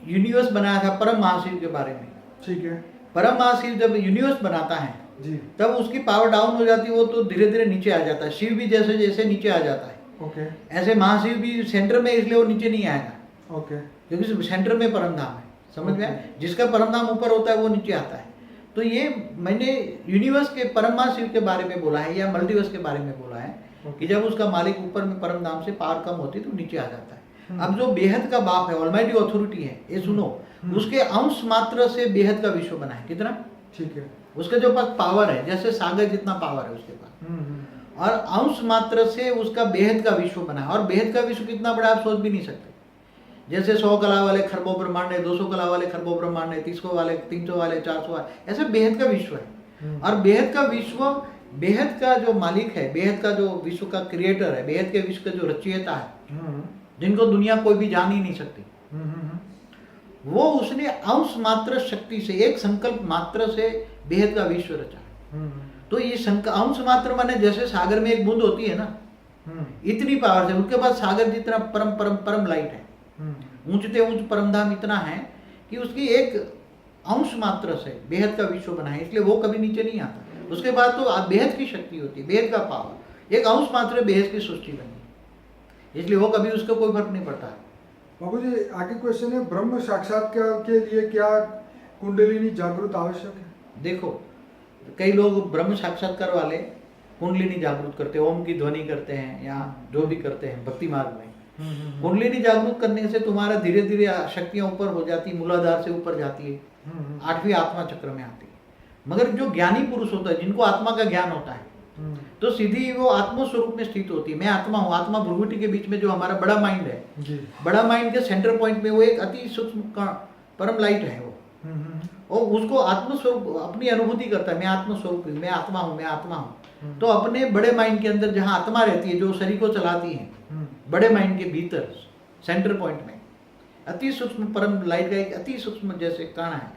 यूनिवर्स बनाया था परम महाशिव के बारे में। ठीक है परम महाशिव जब यूनिवर्स बनाता है जी। तब उसकी पावर डाउन हो जाती है, वो तो धीरे धीरे नीचे आ जाता है। शिव भी जैसे जैसे नीचे आ जाता है, ओके ऐसे महाशिव भी सेंटर में, इसलिए वो नीचे नहीं आएगा, ओके क्योंकि सेंटर में परम धाम है। समझ में आया? Okay. जिसका परम धाम ऊपर होता है वो नीचे आता है। तो ये मैंने यूनिवर्स के परम महाशिव के बारे में बोला है, या मल्टीवर्स के बारे में बोला है कि जब उसका मालिक ऊपर में परम धाम से पावर कम होती है तो नीचे आ जाता है। अब जो बेहद का बाप है, ऑलमाइटी ऑथोरिटी है, ये सुनो, उसके अंश मात्र से बेहद का विश्व बना है। कितना? ठीक है। उसके जो पास पावर है, जैसे सागर जितना पावर है उसके पास, और अंश मात्र से उसका बेहद का विश्व बना है। और बेहद का विश्व कितना बड़ा आप सोच भी नहीं सकते। जैसे 100 कला वाले खरबों ब्रह्मांड है, 200 कला वाले खरबों ब्रह्मांड है, 300 वाले 300 वाले 400 वाले, ऐसे बेहद का विश्व है। और बेहद का विश्व, बेहद का जो मालिक है, बेहद का जो विश्व का क्रिएटर है, बेहद के विश्व का जो रचयिता है, जिनको दुनिया कोई भी जान ही नहीं सकती, वो उसने अंश मात्र शक्ति से, एक संकल्प मात्र से बेहद का विश्व रचा। तो ये अंश मात्र माने जैसे सागर में एक बूंद होती है ना, इतनी पावर से उसके बाद सागर जितना परम परम परम लाइट है, ऊंचते ऊंच परमधाम इतना है कि उसकी एक अंश मात्र से बेहद का विश्व बना है, इसलिए वो कभी नीचे नहीं आता। उसके बाद तो बेहद की शक्ति होती है, बेहद का पावर, एक अंश मात्र बेहद की सृष्टि बनी, इसलिए वो कभी उसका कोई फर्क नहीं पड़ता। बाबू जी आगे क्वेश्चन है, ब्रह्म साक्षात्कार के लिए क्या कुंडलिनी जागृत आवश्यक है? देखो, कई लोग ब्रह्म साक्षात्कार वाले कुंडलिनी जागृत करते हैं, ओम की ध्वनि करते हैं, या जो भी करते हैं भक्ति मार्ग में। कुंडलिनी जागरूक करने से तुम्हारा धीरे धीरे शक्तियां ऊपर हो जाती है, मूलाधार से ऊपर जाती है, 8वीं आत्मा चक्र में आती है। मगर जो ज्ञानी पुरुष होता है, जिनको आत्मा का ज्ञान होता है, तो सीधी वो आत्म स्वरूप में स्थित होती है। मैं आत्मा हूँ। आत्मा भ्रुकुटी के बीच में जो हमारा बड़ा माइंड है जी। बड़ा माइंड के सेंटर पॉइंट में वो एक अति सूक्ष्म परम लाइट है वो, और उसको आत्म स्वरूप अपनी अनुभूति करता है। मैं आत्म स्वरूप हूँ, मैं आत्मा हूँ, मैं आत्मा हूँ। तो अपने बड़े माइंड के अंदर जहाँ आत्मा रहती है, जो शरीर को चलाती है, बड़े माइंड के भीतर सेंटर पॉइंट में अति सूक्ष्म परम लाइट का एक अति सूक्ष्म जैसे कण है,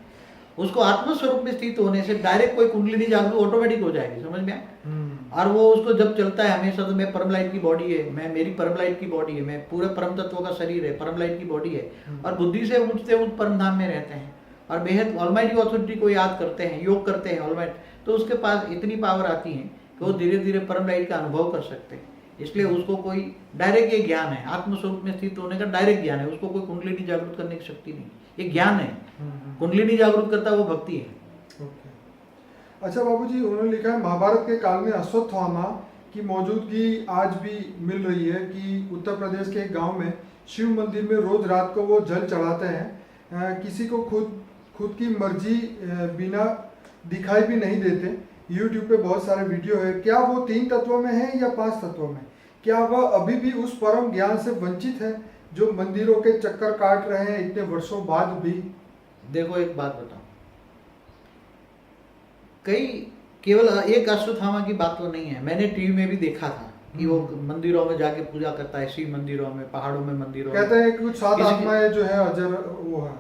उसको आत्म स्वरूप में स्थित होने से डायरेक्ट कोई कुंडलिनी जागरूक ऑटोमेटिक हो जाएगी। समझ में आया? और वो उसको जब चलता है हमेशा, तो मैं परम लाइट की बॉडी है, मैं मेरी परम लाइट की बॉडी है, मैं पूरे परम तत्व का शरीर है, परम लाइट की बॉडी है, और बुद्धि से ऊंचते ऊंच परम धाम में रहते हैं, और बेहद ऑलमाइटी ऑथोरिटी को याद करते हैं, योग करते हैं ऑलमाइट, तो उसके पास इतनी पावर आती है कि वो धीरे धीरे परम लाइट का अनुभव कर सकते हैं। इसलिए उसको कोई डायरेक्ट ये ज्ञान है, आत्मस्वरूप में स्थित होने का डायरेक्ट ज्ञान है, उसको कोई कुंडलिनी जागृत करने की शक्ति नहीं, ये ज्ञान है। कुंडलिनी जागृत करता वो भक्ति है। ओके। अच्छा बाबूजी, उन्होंने लिखा है महाभारत के काल में अश्वत्थामा की मौजूदगी आज भी मिल रही है कि उत्तर प्रदेश के एक गांव में शिव मंदिर में रोज रात को वो जल चढ़ाते हैं। किसी को खुद की मर्जी बिना दिखाई भी नहीं देते। यूट्यूब पे बहुत सारे वीडियो है। क्या वो 3 तत्वों में है या 5 तत्वों में? क्या वह अभी भी उस परम ज्ञान से वंचित है जो मंदिरों के चक्कर काट रहे हैं इतने वर्षों बाद भी? देखो, एक बात बताओ, कई केवल एक अश्वत्थामा की बात तो नहीं है। मैंने टीवी में भी देखा था कि वो मंदिरों में जाके पूजा करता है, शिव मंदिरों में, पहाड़ों में, मंदिरों में। कहते हैं कि कुछ 7 आत्माएं जो है अजर वो है।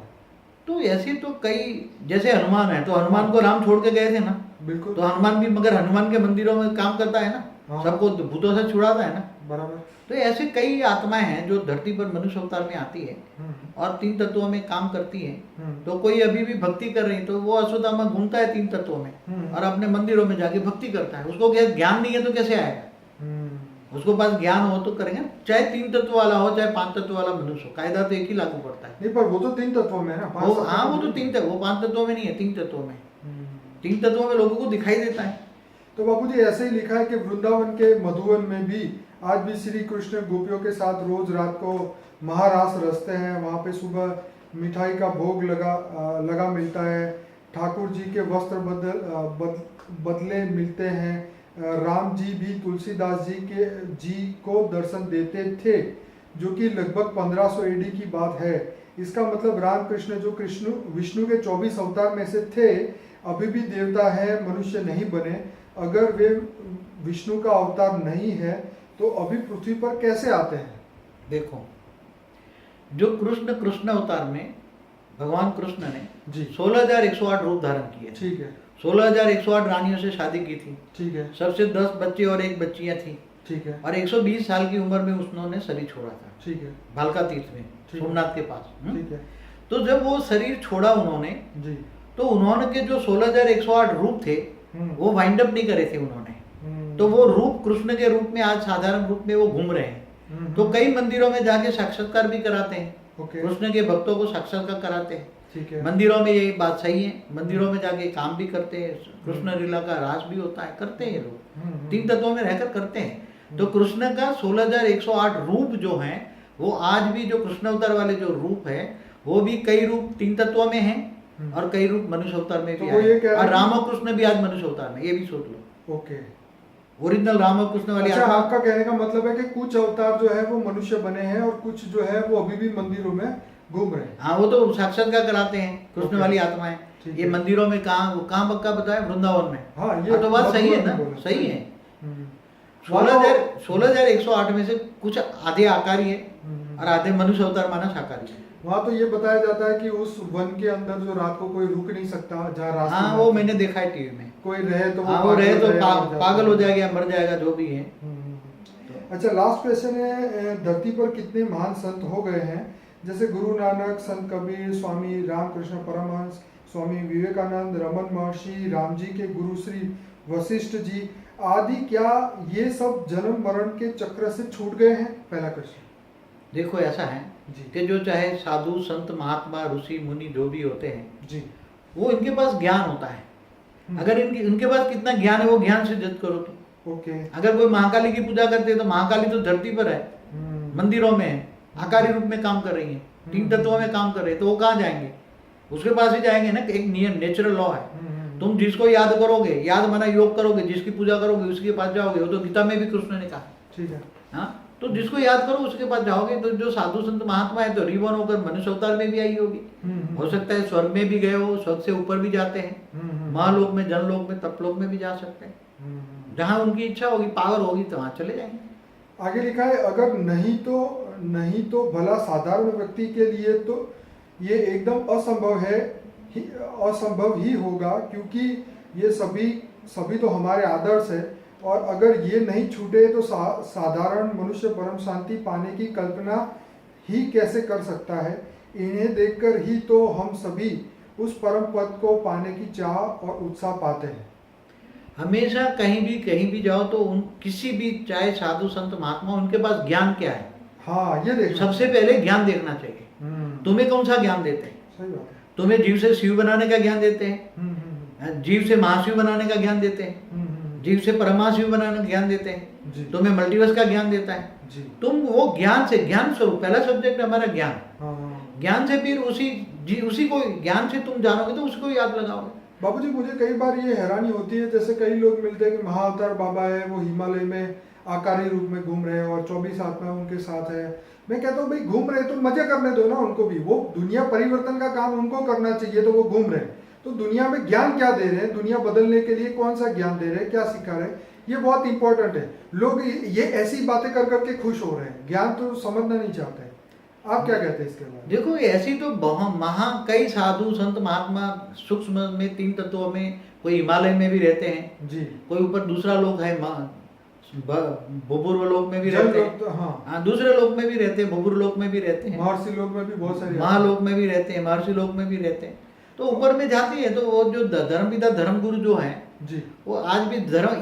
तो ऐसे तो कई, जैसे हनुमान है, तो हनुमान को राम छोड़ के गए थे ना, बिल्कुल। तो हनुमान भी, मगर हनुमान के मंदिरों में काम करता है ना, हाँ। सबको भूतों से छुड़ाता है ना, बराबर। तो ऐसे कई आत्माएं हैं जो धरती पर मनुष्य अवतार में आती है और 3 तत्वों में काम करती है। तो कोई अभी भी भक्ति कर रही, तो वो अश्वत्थामा घूमता है 3 तत्वों में और अपने मंदिरों में जाके भक्ति करता है। उसको क्या ज्ञान नहीं है तो कैसे आएगा? उसको पास ज्ञान हो तो करेंगे, चाहे 3 तत्व वाला हो, चाहे 5 तत्व वाला मनुष्य हो, कायदा तो एक ही लागू पड़ता है। नहीं, पर वो तो 3 तत्वों में है ना। हाँ, वो तो 3 तत्व, वो 5 तत्वों में नहीं है, 3 तत्वों में। 3 तत्वों में लोगों को दिखाई देता है। तो बापूजी ऐसे ही लिखा है कि वृंदावन के मधुवन में भी आज भी श्री कृष्ण गोपियों के साथ रोज रात को महारास रचते हैं। वहाँ पे सुबह मिठाई का भोग लगा मिलता है। ठाकुर जी के वस्त्र बदले मिलते हैं। राम जी भी तुलसीदास जी को दर्शन देते थे, जो कि लगभग 1500 AD की बात है। इसका मतलब रामकृष्ण जो विष्णु के 24 अवतार में से थे, अभी भी देवता है, मनुष्य नहीं बने। अगर विष्णु का अवतार नहीं है तो अभी पृथ्वी पर कैसे आते हैं? देखो, जो कृष्ण अवतार में भगवान कृष्ण ने जी 16,108 रूप धारण किए। ठीक है 16,108 रानियों से शादी की थी। ठीक है सबसे 10 बच्चे और 1 बच्चियां थी ठीक है और 120 साल की उम्र में उन्होंने शरीर छोड़ा था ठीक है भालका तीर्थ में, ठीक है। सोमनाथ के पास। ठीक है तो जब वो शरीर छोड़ा उन्होंने, जी तो उन्होंने के जो 16,108 रूप थे वो वाइंड अप नहीं करे थे उन्होंने। तो वो रूप कृष्ण के रूप में आज साधारण रूप में वो घूम रहे हैं। तो कई मंदिरों में जाके साक्षात्कार भी कराते हैं, ओके कृष्ण के भक्तों को साक्षात्कार कराते हैं। ठीक है मंदिरों में यही बात सही है, मंदिरों में जाके काम भी करते हैं, कृष्ण लीला का रास भी होता है, करते हैं ये लोग, 3 तत्वों में रहकर करते हैं। तो कृष्ण का 16,108 रूप जो हैं वो आज भी जो कृष्ण अवतार वाले जो रूप है वो भी कई रूप 3 तत्वों में हैं और कई रूप मनुष्य अवतार में भी तो वो ये कह आए। रहे और हैं राम और कृष्ण भी आज मनुष्य अवतार में, ये भी सोच लो। ओके ओरिजिनल राम और कृष्ण वाली अच्छा आत्मा। आपका कहने का मतलब है कि कुछ अवतार जो है वो मनुष्य बने हैं और कुछ जो है वो अभी भी मंदिरों में घूम रहे हैं। हाँ, वो तो साक्षात्कार कराते हैं कृष्ण ओके। वाली आत्माएं। ठीक ये है। मंदिरों में कहाँ पक्का बताया, वृंदावन में। हाँ ये तो बात सही है ना, बोला। सही है। हम्म, 16,108 में से कुछ आधे आकारी है हम्म। और आधे मनुष्य अवतार माना शाकाहारी है। वहाँ तो ये बताया जाता है कि उस वन के अंदर जो रात को कोई रुक नहीं सकता, जहाँ रास्ते हाँ, में वो मैंने देखा है टीवी में। कोई रहे तो हाँ, वो रहे तो मर जाता पागल हो है। जाएगा, मर जाएगा, जो भी है। अच्छा लास्ट क्वेश्चन है, धरती पर कितने महान संत हो गए हैं? जैसे गुरु नानक, संत कबीर, स्वामी रामकृष्ण परमहंस, स्वामी विवेकानंद, रमन महर्षि, राम जी के गुरु श्री वशिष्ठ जी आदि, क्या ये सब जन्म मरण के चक्र से छूट गए हैं? पहला क्वेश्चन। देखो ऐसा है जी कि जो चाहे साधु संत महात्मा ऋषि मुनि जो भी होते हैं जी वो इनके पास ज्ञान होता है। अगर इनके पास कितना ज्ञान है वो ज्ञान से जज करो तो। ओके अगर कोई महाकाली की पूजा करते हैं तो महाकाली तो धरती पर है, मंदिरों में है, आकारी रूप में काम कर रही है, 3 तत्वों में काम कर रहे हैं, तो वो कहाँ जाएंगे? उसके पास ही जाएंगे ना। एक नियम नेचुरल लॉ है, तुम जिसको याद करोगे, याद माना योग करोगे, जिसकी पूजा करोगे उसके पास जाओगे। वो तो गीता में भी कृष्ण ने कहा। ठीक है हाँ, तो जिसको याद करो उसके पास जाओगे। तो जो साधु संत महात्मा है तो रिबॉर्न होकर मनुष्य अवतार में भी आई होगी, हो सकता है स्वर्ग में भी गए हो, स्वर्ग से ऊपर भी जाते हैं, महालोक में, जनलोक में, तपलोक में भी जा सकते हैं। जहाँ उनकी इच्छा होगी, पावर होगी तो वहाँ चले जाएंगे। आगे लिखा है, अगर नहीं तो भला साधारण व्यक्ति के लिए तो ये एकदम असंभव ही होगा, क्योंकि ये सभी तो हमारे आदर्श है, और अगर ये नहीं छूटे तो साधारण मनुष्य परम शांति पाने की कल्पना ही कैसे कर सकता है? इन्हें देखकर ही तो हम सभी उस परम पद को पाने की चाह और उत्साह पाते हैं। हमेशा कहीं भी जाओ तो किसी भी चाहे साधु संत महात्मा, उनके पास ज्ञान क्या है? हाँ ये देखो, सबसे पहले ज्ञान देखना चाहिए। तुम्हें कौन सा ज्ञान देते हैं? सही बात है। तुम्हें जीव से शिव बनाने का ज्ञान देते हैं, जीव से महाशिव बनाने का ज्ञान देते हैं, जीव से परमाशिव बनाने का ज्ञान देते हैं, तुम्हें मल्टीवर्स का ज्ञान देता है जी। तुम वो ज्ञान से, ज्ञान स्वरूप, पहला सब्जेक्ट हमारा ज्ञान। ज्ञान से फिर उसी को, ज्ञान से तुम जानोगे तो उसको याद लगाओगे। बाबूजी मुझे कई बार ये हैरानी होती है, जैसे कई लोग मिलते हैं कि महाअवतार बाबा है, वो हिमालय में आकारी रूप में घूम रहे हैं और 24 आत्मा उनके साथ है। मैं कहता हूँ भाई घूम रहे तो मजे करने दो ना उनको भी, वो दुनिया परिवर्तन का काम उनको करना चाहिए, तो वो घूम रहे हैं। तो दुनिया में ज्ञान क्या दे रहे हैं, दुनिया बदलने के लिए कौन सा ज्ञान दे रहे हैं, क्या सिखा रहे हैं, ये बहुत इंपॉर्टेंट है। लोग ये ऐसी बातें कर करके खुश हो रहे हैं, ज्ञान तो समझना नहीं चाहते। आप क्या कहते हैं इसके बारे में? देखो ऐसी तो कई साधु संत महात्मा सूक्ष्म में 3 तत्वों में, कोई हिमालय में भी रहते हैं जी, कोई ऊपर दूसरा लोक है, भूपूर्व लोक में भी रहते हैं, हाँ दूसरे लोक में भी रहते हैं, भूपूर्व लोक में भी रहते हैं, महर्षि लोक में भी बहुत सारे, महालोक में भी रहते हैं, महर्षि लोक में भी रहते हैं। तो ऊपर में जाती है। तो वो जो धर्मपिता धर्मगुरु जो है जी, वो आज भी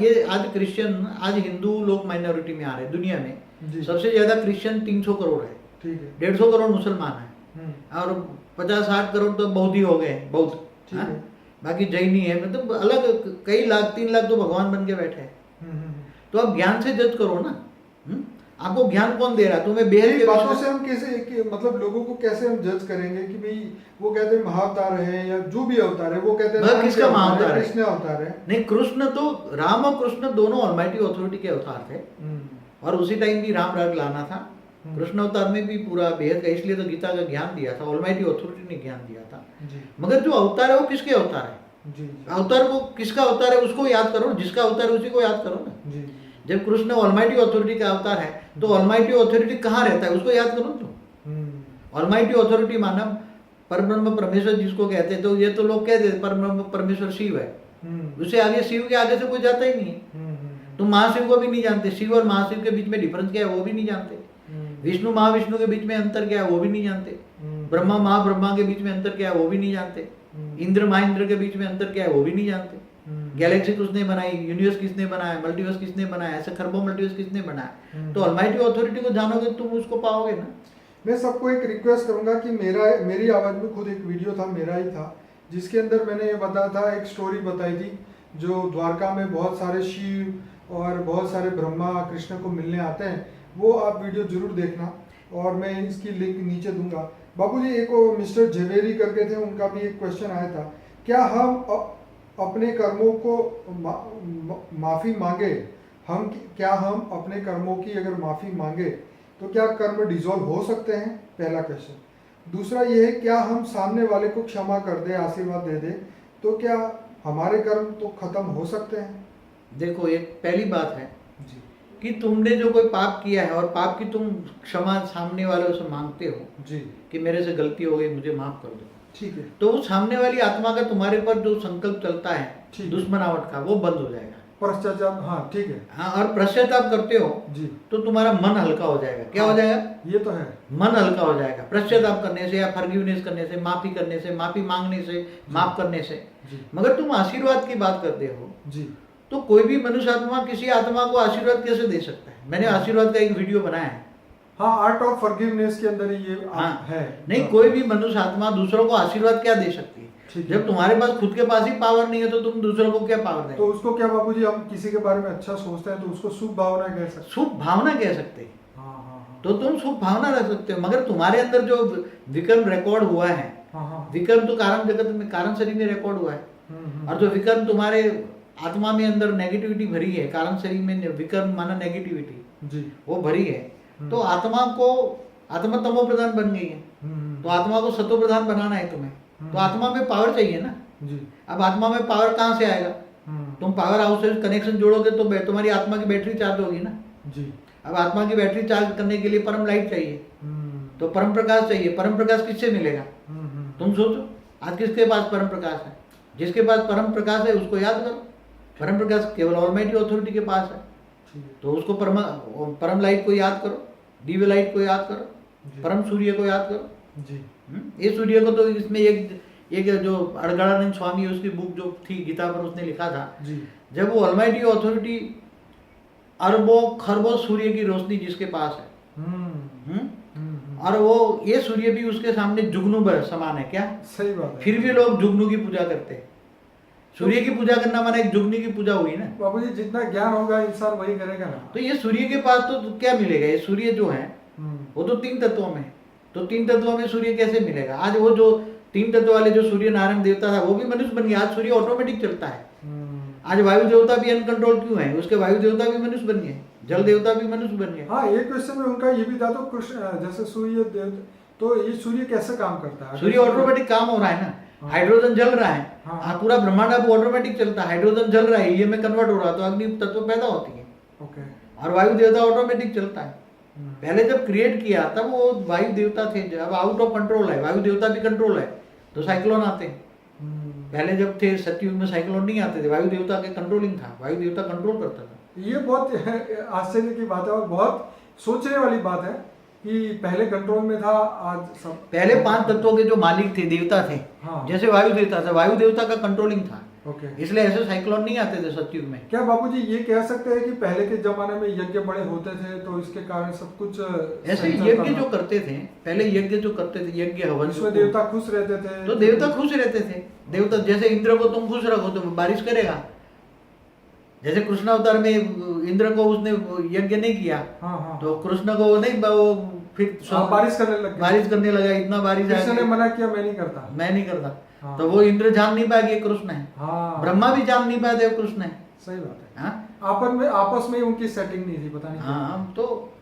ये आज क्रिश्चियन, आज हिंदू लोग माइनॉरिटी में आ रहे हैं दुनिया में। जी, सबसे ज्यादा क्रिश्चियन 300 करोड़ है, ठीक है, 150 करोड़ मुसलमान है और 50-60 करोड़ तो बौद्ध ही हो गए, बौद्ध, ठीक हाँ? है, बाकी जैनी है, मतलब अलग कई लाख, 3 लाख तो भगवान बन के बैठे हैं। तो आप ज्ञान से जज करो ना। आपको ज्ञान कौन दे रहा है? तुम्हें बेहद के बातों से हम कैसे मतलब लोगों को कैसे हम जज करेंगे कि भाई वो कहते हैं महाअवतार है या जो भी अवतार है, वो कहते हैं किसका महाअवतार है? कृष्ण अवतार है। नहीं, कृष्ण तो, राम और कृष्ण दोनों ऑलमाइटी अथॉरिटी के अवतार थे, और उसी टाइम भी राम राग लाना था। कृष्ण अवतार में भी पूरा बेहद का, इसलिए तो गीता का ज्ञान दिया था, ऑलमाइटी अथॉरिटी ने ज्ञान दिया था। जी, मगर जो अवतार है वो किसके अवतार है? जी जी अवतार को किसका अवतार है उसको याद करो, जिसका अवतार है उसी को याद करो ना। जी जब कृष्ण ऑलमाइटी ऑथोरिटी का अवतार है तो ऑलमाइटी ऑथोरिटी कहाँ रहता है उसको याद करो तुम। ऑलमाइटी ऑथोरिटी माना परब्रह्म परमेश्वर जिसको कहते हैं, तो ये तो लोग कहते हैं परब्रह्म परमेश्वर शिव है, उससे आगे शिव के आगे से कोई जाता ही नहीं है। तुम महाशिव को भी नहीं जानते, शिव और महाशिव के बीच में डिफरेंस क्या है वो भी नहीं जानते, विष्णु महाविष्णु के बीच में अंतर क्या है वो भी नहीं जानते, ब्रह्मा महाब्रह्मा के बीच में अंतर क्या है वो भी नहीं जानते, इंद्र महाइंद्र के बीच में अंतर क्या है वो भी नहीं जानते, गैलेक्सी किसने बनाई, यूनिवर्स किसने बनाया, मल्टीवर्स किसने बनाया, ऐसे खरबों मल्टीवर्स किसने बनाया। तो ऑलमाइटी ऑथोरिटी को जानोगे तुम उसको पाओगे ना। मैं सबको एक रिक्वेस्ट करूंगा कि मेरी आवाज़ में खुद एक वीडियो था, मेरा ही था, जिसके अंदर मैंने ये बताया था, एक स्टोरी बताई थी, जो द्वारका में बहुत सारे शिव और बहुत सारे ब्रह्मा कृष्ण को मिलने आते हैं, वो आप वीडियो जरूर देखना और मैं इसकी लिंक नीचे दूंगा। बाबूजी एक मिस्टर झवेरी करके थे, उनका भी एक क्वेश्चन आया था, क्या हम अपने कर्मों को माफ़ी मांगे, क्या हम अपने कर्मों की अगर माफ़ी मांगे तो क्या कर्म डिसॉल्व हो सकते हैं, पहला क्वेश्चन। दूसरा ये है, क्या हम सामने वाले को क्षमा कर दे, आशीर्वाद दे दे, तो क्या हमारे कर्म तो खत्म हो सकते हैं। देखो एक पहली बात है जी कि तुमने जो कोई पाप किया है और पाप की तुम क्षमा सामने वाले से मांगते हो जी कि मेरे से गलती हो गई मुझे माफ कर दो, ठीक है, तो उस सामने वाली आत्मा का तुम्हारे पर जो संकल्प चलता है ठीक। दुश्मनावट का वो बंद हो जाएगा। पश्चाताप, हाँ ठीक है, हाँ, और पश्चाताप करते हो जी तो तुम्हारा मन हल्का हो जाएगा। क्या हो जाएगा? ये तो है, मन हल्का हो जाएगा पश्चाताप करने से या फॉरगिवनेस करने से, माफी करने से, माफी मांगने से, माफ करने से। जी मगर तुम आशीर्वाद की बात करते हो जी तो कोई भी मनुष्य आत्मा किसी आत्मा को आशीर्वाद कैसे दे सकता है? मैंने आशीर्वाद का एक वीडियो बनाया है। हाँ, आर्ट ऑफ फॉरगिवनेस के अंदर ही ये हाँ है। नहीं, कोई भी मनुष्य आत्मा दूसरों को आशीर्वाद क्या दे सकती है? ठीक है। जब तुम्हारे पास खुद के पास ही पावर नहीं है तो तुम दूसरों को क्या पावर देंगे? तो उसको क्या बाबूजी, हम किसी के बारे में अच्छा सोचते हैं तो उसको शुभ भावना कह सकते हैं। शुभ भावना कह सकते हैं। हाँ हाँ हाँ तो तुम शुभ भावना रख सकते हो, मगर तुम्हारे अंदर जो विकर्म रिकॉर्ड हुआ है, हाँ हाँ, विकर्म तो कारण जगत में, कारण शरीर में रिकॉर्ड हुआ है, और जो विकर्म तुम्हारे आत्मा में अंदर नेगेटिविटी भरी है, कारण शरीर में विकर्म माना नेगेटिविटी जी वो भरी है, तो आत्मा को, आत्मा तमो प्रधान बन गई है, तो आत्मा को सतो प्रधान बनाना है तुम्हें, तो आत्मा में पावर चाहिए ना जी अब आत्मा में पावर कहाँ से आएगा? तुम पावर हाउस से कनेक्शन जोड़ोगे तो तुम्हारी आत्मा की बैटरी चार्ज होगी ना जी अब आत्मा की बैटरी चार्ज करने के लिए परम लाइट चाहिए, तो परम प्रकाश चाहिए। परम प्रकाश किससे मिलेगा? तुम सोचो, आज किसके पास परम प्रकाश है? जिसके पास परम प्रकाश है उसको याद करो। परम प्रकाश केवल ऑलमाइटी ऑथोरिटी के पास है, तो उसको परम लाइट को याद करो, दिव्य लाइट को याद करो, परम सूर्य को याद करो जी। ये सूर्य को तो इसमें एक जो अड़गड़ानंद स्वामी उसकी बुक जो थी गीता पर उसने लिखा था जी। जब वो ऑलमाइटी ऑथोरिटी अरबों खरबों सूर्य की रोशनी जिसके पास है, और वो ये सूर्य भी उसके सामने जुगनू समान है। क्या सही बात है। फिर भी लोग जुगनू की पूजा करते हैं। सूर्य की पूजा करना माना एक जुगनी की पूजा हुई ना। बाबूजी जितना ज्ञान होगा इंसान वही करेगा ना। तो ये सूर्य के पास तो क्या मिलेगा? ये सूर्य जो है वो तो 3 तत्वों में, तो 3 तत्वों में सूर्य कैसे मिलेगा? आज वो जो 3 तत्व वाले जो सूर्य नारायण देवता था वो भी मनुष्य बन गया। आज सूर्य ऑटोमेटिक चलता है। आज वायु देवता भी अनकंट्रोल क्यों है? उसके वायु देवता भी मनुष्य बन गए, जल देवता भी मनुष्य बन गए। हाँ, एक क्वेश्चन में उनका ये भी था, तो कृष्ण जैसे सूर्य देव, तो ये सूर्य कैसे काम करता है? सूर्य ऑटोमेटिक काम हो रहा है ना। हाइड्रोजन जल रहा है, हाँ। पूरा ब्रह्मांड अब ऑटोमेटिक चलता है। हाइड्रोजन जल रहा है, हीलियम में कन्वर्ट हो रहा है, तो अग्नि तत्व पैदा होती है। ओके। और वायु देवता ऑटोमेटिक चलता है। पहले जब क्रिएट किया तब वो वायु देवता थे, अब आउट ऑफ कंट्रोल है। वायु देवता भी कंट्रोल है तो साइक्लोन आते हैं। पहले जब थे सतयुग में साइक्लोन नहीं आते थे, वायु देवता के कंट्रोलिंग था, वायु देवता कंट्रोल करता था। ये बहुत आश्चर्य की बात है और बहुत सोचने वाली बात है कि पहले कंट्रोल में था, आज सब। पहले 5 तत्वों के जो मालिक थे, देवता थे, हाँ। जैसे वायु देवता था, वायु देवता का कंट्रोलिंग था। ओके। इसलिए ऐसे साइक्लोन नहीं आते थे सतयुग में। क्या बाबूजी ये कह सकते हैं कि पहले के जमाने में यज्ञ बड़े होते थे तो इसके कारण सब कुछ ऐसे यज्ञ जो करते थे पहले, यज्ञ जो करते थे, यज्ञ हवन, इसमें देवता खुश रहते थे, तो देवता खुश रहते थे। देवता जैसे इंद्र को तुम खुश रखो तो बारिश करेगा। जैसे कृष्ण अवतार में इंद्र को उसने यज्ञ नहीं किया, हाँ हाँ, तो कृष्ण को नहीं, वो फिर बारिश करने लग गए। बारिश करने लगा, इतना बारिश कृष्ण ने आया, मना किया, मैं नहीं करता, मैं नहीं करता। हाँ। तो वो इंद्र जान नहीं पाया कि ये कृष्ण है। हाँ, ब्रह्मा भी जान नहीं पाया देव कृष्ण है। सही बात है। हाँ आपस में उनकी सेटिंग नहीं थी, पता नहीं। हाँ, तो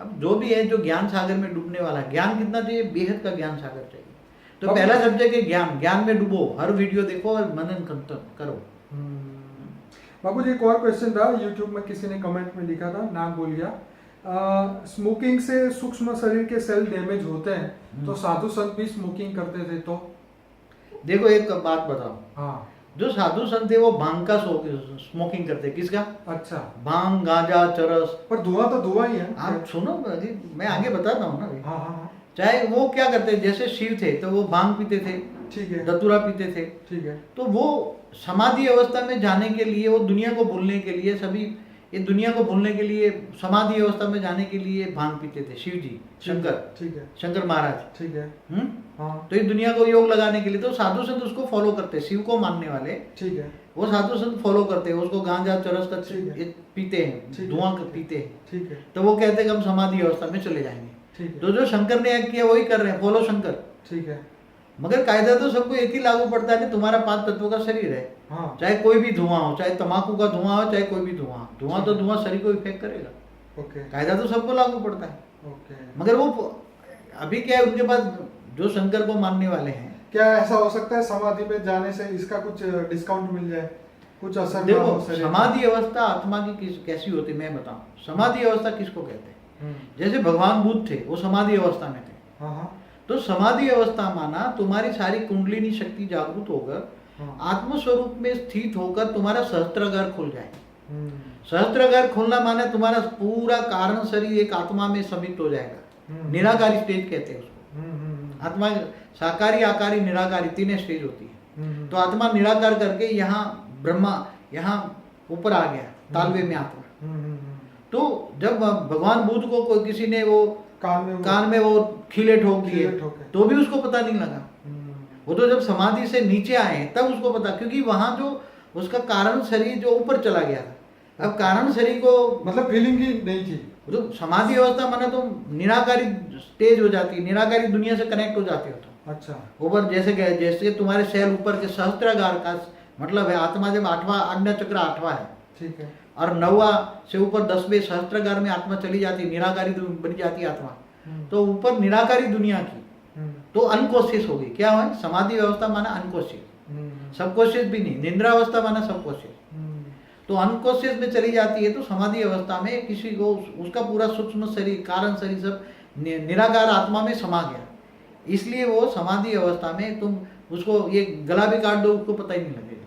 अब जो भी है, जो ज्ञान सागर में डूबने वाला है, ज्ञान कितना चाहिए? बेहद का ज्ञान सागर चाहिए। तो पहला सब्जेक्ट है ज्ञान, ज्ञान में डूबो, हर वीडियो देखो और मनन करो। बाबू जी एक और क्वेश्चन था, यूट्यूब में किसी ने कमेंट में लिखा था, नाम भूल गया। स्मोकिंग से सूक्ष्म शरीर के सेल डैमेज होते हैं, तो साधु संत भी स्मोकिंग करते थे तो? देखो एक बात बताओ, हाँ, जो साधु संत थे वो भांग का स्मोकिंग करते, किसका? अच्छा, भांग, गांजा, चरस। पर धुआं तो धुआं ही है। आप सुनो अजी, मैं आगे बताता हूँ ना अभी। हाँ हाँ हाँ, चाहे वो क्या करते, जैसे शिव थे तो वो भांग पीते थे, ठीक है, धतूरा पीते थे, ठीक है, तो वो समाधि अवस्था में जाने के लिए, वो दुनिया को भूलने के लिए, सभी ये दुनिया को भूलने के लिए समाधि अवस्था में जाने के लिए भांग पीते थे। शिव जी, शंकर, ठीक है, शंकर महाराज, ठीक है, हाँ, तो ये दुनिया को योग लगाने के लिए तो साधु संत उसको फॉलो करते, शिव को मानने वाले, ठीक है, वो साधु संत फॉलो करते हैं उसको, गांजा चरस का ठीक है, पीते हैं, ठीक है, धुआं पीते हैं, ठीक है, तो वो कहते हैं कि हम समाधि अवस्था में चले जाएंगे। ठीक है, तो जो शंकर ने किया वही कर रहे हैं, फॉलो शंकर। ठीक है, मगर कायदा तो सबको एक ही लागू पड़ता है कि तुम्हारा 5 तत्वों का शरीर है, हाँ, चाहे कोई भी धुआं हो, चाहे तंबाकू का धुआं हो, चाहे कोई भी धुआं तो धुआं शरीर को इफेक्ट करेगा। ओके, कायदा तो सबको लागू पड़ता है। ओके। मगर वो अभी क्या है, उनके पास जो शंकर को मानने वाले हैं, क्या ऐसा हो सकता है समाधि में जाने से इसका कुछ डिस्काउंट मिल जाए, कुछ असर ना हो देखो शरीर में? समाधि अवस्था आत्मा की कैसी होती है मैं बताऊं। समाधि अवस्था किसको कहते हैं? जैसे भगवान बुद्ध थे, वो समाधि अवस्था में थे। हाँ हाँ, तो समाधि अवस्था माना तुम्हारी सारी कुंडलिनी शक्ति जागृत होकर हाँ, आत्म स्वरूप में स्थित होकर तुम्हारा सहस्त्रागार खुल जाए। हम्म, सहस्त्रागार खुलना माने तुम्हारा पूरा कारण शरीर एक आत्मा में समित हो जाएगा। निराकारी स्टेज कहते हैं उसको। आत्मा साकारी, आकारी, निराकारी 3 स्टेज होती है। तो आत्मा निराकार करके यहाँ ब्रह्मा, यहाँ ऊपर आ गया तालवे में आत्मा। तो जब भगवान बुद्ध को कोई किसी ने वो कान में वो खीले ठोक दिए तो भी उसको पता नहीं लगा। वो तो जब समाधि से नीचे आए तब उसको पता, क्योंकि वहां जो उसका कारण शरीर जो ऊपर चला गया था। अब कारण शरीर को मतलब फीलिंग ही नहीं थी। तो समाधि अवस्था माने तो निराकारी स्टेज हो जाती है, निराकारी दुनिया से कनेक्ट हो जाते हो तो। अच्छा, ऊपर जैसे तुम्हारे सेल ऊपर के सहस्त्रागार का मतलब है, आत्मा जब 8वां आज्ञा चक्र 8वां है, ठीक है, और 9वां से ऊपर 10वें सहस्त्रागार में आत्मा चली जाती है, निराकारी बन जाती है आत्मा। तो ऊपर निराकारी दुनिया की तो अनकॉन्शियस होगी। क्या है समाधि अवस्था माना अनकॉन्शियस, सबकॉन्शियस भी नहीं। निद्रावस्था माना सबकॉन्शियस, तो अनकॉन्शियस में चली जाती है। तो समाधि अवस्था में किसी को उसका पूरा सूक्ष्म शरीर, कारण शरीर सब निराकार आत्मा में समा गया। इसलिए वो समाधि अवस्था में तुम उसको ये गला भी काट दो उसको पता ही नहीं लगेगा,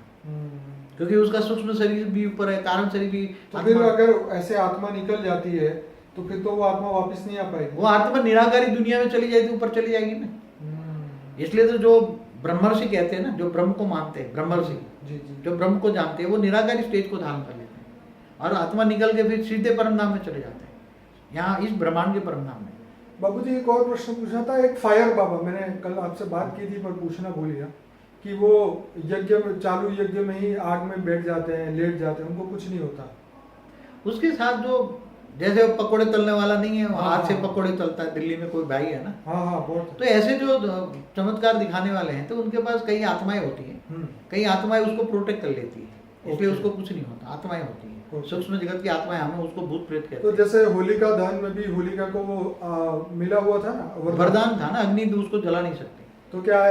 क्योंकि उसका सूक्ष्म शरीर भी ऊपर है, कारण शरीर भी। तो फिर अगर ऐसे आत्मा निकल जाती है तो फिर तो वो आत्मा वापस नहीं आ पाएगी। वो आत्मा निराकारी दुनिया में चली जाएगी, ऊपर चली जाएगी ना। इसलिए तो जो ब्रह्मर्षि कहते हैं ना, जो ब्रह्म को मानते हैं, ब्रह्मर्षि जो ब्रह्म को जानते हैं, वो निराकारी स्टेज को धारण कर लेते हैं और आत्मा निकल के फिर सीधे परम धाम में चले जाते हैं, यहाँ इस ब्रह्मांड के परम धाम में। बाबू जी एक और प्रश्न पूछना था। एक फायर बाबा, मैंने कल आपसे बात की थी पर पूछना भूल गया कि वो यज्ञ में, चालू यज्ञ में ही आग में बैठ जाते हैं, लेट जाते हैं, उनको कुछ नहीं होता। उसके साथ जो जैसे वो पकोड़े तलने वाला नहीं है, हाथ से पकोड़े तलता है, दिल्ली में कोई भाई है ना। हाँ हाँ, बहुत। तो ऐसे जो चमत्कार दिखाने वाले हैं तो उनके पास कई आत्माएं होती हैं, कई आत्माएं उसको प्रोटेक्ट कर लेती है, इसलिए उसको कुछ नहीं होता। आत्माएं होती हैं, सूक्ष्म जगत की आत्माएं, हमें उसको भूत प्रेत कहते हैं। तो जैसे होलिका दहन में भी होलिका को वो मिला हुआ था ना, वरदान था ना, अग्नि उसको जला नहीं सकते। तो क्या